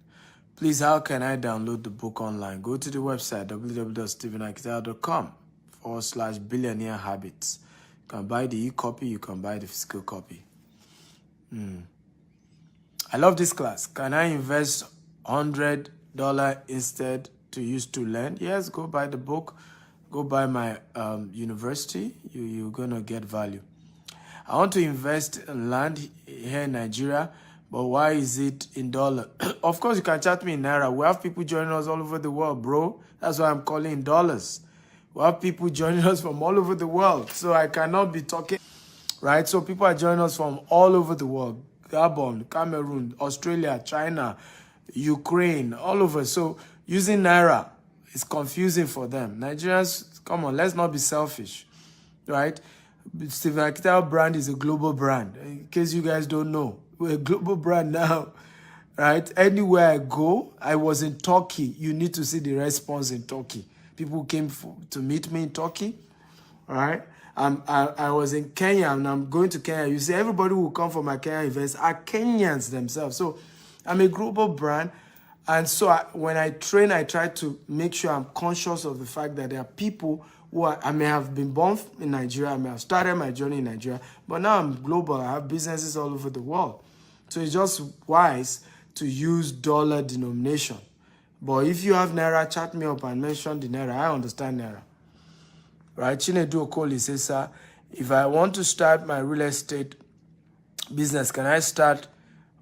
Please, how can I download the book online? Go to the website, www.stephenakitayo.com/billionaire habits. You can buy the e-copy, you can buy the physical copy. I love this class. Can I invest $100 instead to use to learn? Yes, go buy the book. Go buy my university. You're going to get value. I want to invest in land here in Nigeria, but why is it in dollar? Of course, you can chat me in Naira. We have people joining us all over the world, bro. That's why I'm calling in dollars. We have people joining us from all over the world. So I cannot be talking, right? So people are joining us from all over the world. Gabon, Cameroon, Australia, China, Ukraine, all over. So using Naira is confusing for them. Nigerians, come on, let's not be selfish, right? Stephen Akitayo brand is a global brand. In case you guys don't know, we're a global brand now, right? Anywhere I go, I was in Turkey. You need to see the response in Turkey. People came to meet me in Turkey, all right? I was in Kenya, and I'm going to Kenya. You see, everybody who come for my Kenya events are Kenyans themselves. So I'm a global brand. And so when I train, I try to make sure I'm conscious of the fact that there are people who I may have been born in Nigeria, I may have started my journey in Nigeria, but now I'm global. I have businesses all over the world. So it's just wise to use dollar denomination, But if you have Naira, chat me up and mention the Naira. I understand Naira. Right? Chinedu Okoli says, sir, if I want to start my real estate business, can I start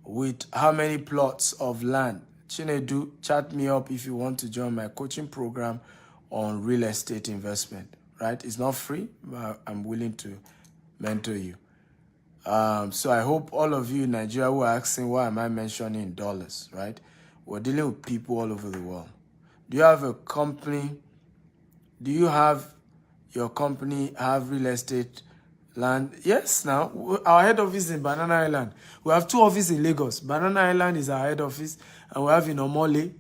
with how many plots of land? Chinedu, chat me up if you want to join my coaching program on real estate investment. Right? It's not free, but I'm willing to mentor you. So I hope all of you in Nigeria who are asking why am I mentioning dollars, right? We're dealing with people all over the world. Do you have a company? Do you have your company have real estate land? Yes, now our head office is in Banana Island. We have 2 offices in Lagos. Banana Island is our head office, and we have in Omole,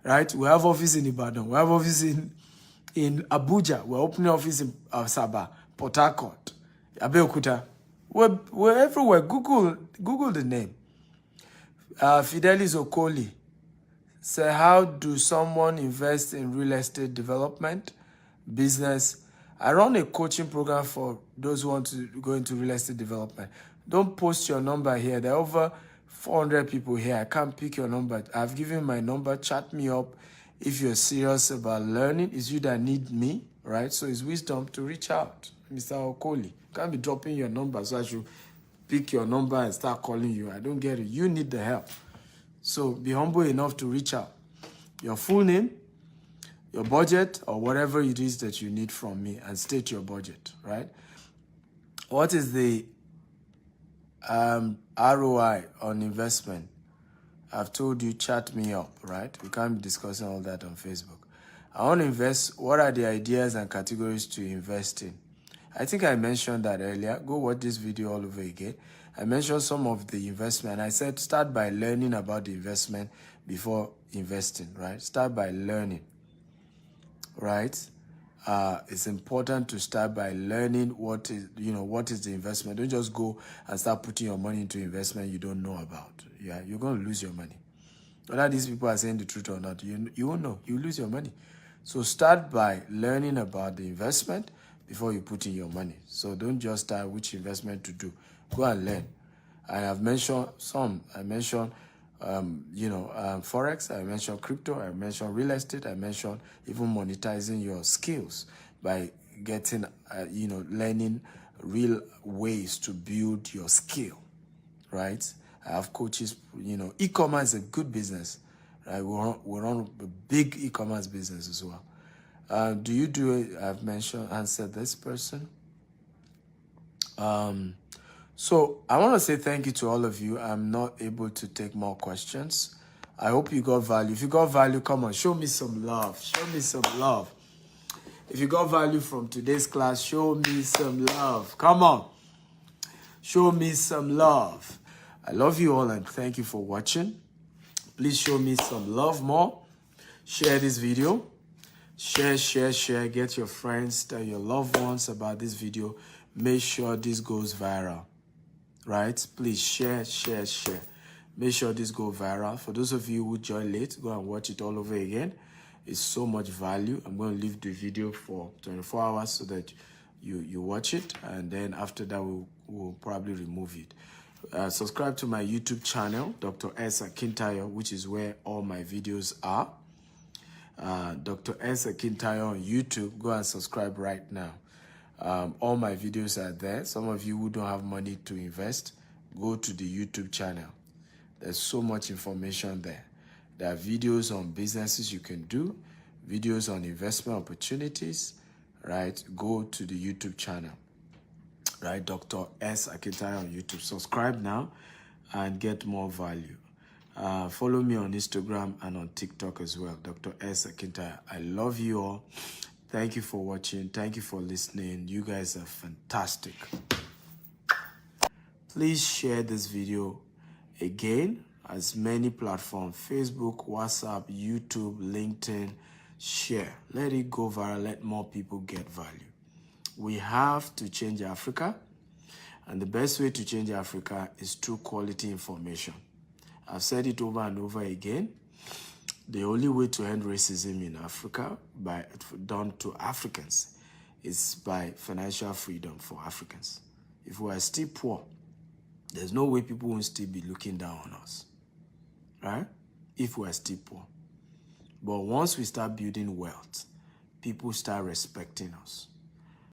right? We have office in Ibadan. We have office in Abuja. We're opening office in Asaba, Port Harcourt, Abeokuta. We're everywhere. Google the name. Fidelis Okoli say, how do someone invest in real estate development business? I run a coaching program for those who want to go into real estate development. Don't post your number here. There are over 400 people here. I can't pick your number. I've given my number. Chat me up if you're serious about learning. It's you that need me, right? So it's wisdom to reach out. Mr. Okoli, can't be dropping your number, so I should pick your number and start calling you. I don't get it. You need the help. So be humble enough to reach out. Your full name, your budget, or whatever it is that you need from me, and state your budget, right? What is the ROI on investment? I've told you, chat me up, right? We can't be discussing all that on Facebook. I want to invest. What are the ideas and categories to invest in? I think I mentioned that earlier. Go watch this video all over again. I mentioned some of the investment. I said start by learning about the investment before investing, right? Start by learning, right? It's important to start by learning what is the investment. Don't just go and start putting your money into investment you don't know about. Yeah, you're going to lose your money. Whether these people are saying the truth or not, you won't know. You lose your money. So start by learning about the investment before you put in your money. So don't just start which investment to do. Go and learn. I have mentioned some. I mentioned, Forex. I mentioned crypto. I mentioned real estate. I mentioned even monetizing your skills by getting, learning real ways to build your skill, right? I have coaches, e-commerce is a good business, right? We run a big e-commerce business as well. Do you do it? I've answered this person. So I want to say thank you to all of you. I'm not able to take more questions. I hope you got value. If you got value, come on, show me some love. Show me some love. If you got value from today's class, show me some love. Come on. Show me some love. I love you all and thank you for watching. Please show me some love more. Share this video. Share. Get your friends, tell your loved ones about this video. Make sure this goes viral, right? Please share. Make sure this goes viral. For those of you who joined late, go and watch it all over again. It's so much value. I'm going to leave the video for 24 hours so that you watch it, and then after that we'll probably remove it. Subscribe to my YouTube channel, Dr. S. Akintayo, which is where all my videos are. Dr. S. Akintayo on YouTube. Go and subscribe right now. All my videos are there. Some of you who don't have money to invest, go to the YouTube channel. There's so much information there. There are videos on businesses you can do, videos on investment opportunities, right? Go to the YouTube channel, right? Dr. S. Akintayo on YouTube. Subscribe now and get more value. Follow me on Instagram and on TikTok as well, Dr. S. Akintayo. I love you all. Thank you for watching. Thank you for listening. You guys are fantastic. Please share this video again, as many platforms, Facebook, WhatsApp, YouTube, LinkedIn. Share. Let it go viral. Let more people get value. We have to change Africa, and the best way to change Africa is through quality information. I've said it over and over again. The only way to end racism in Africa, done to Africans, is by financial freedom for Africans. If we are still poor, there's no way people will still be looking down on us, right? If we are still poor. But once we start building wealth, people start respecting us.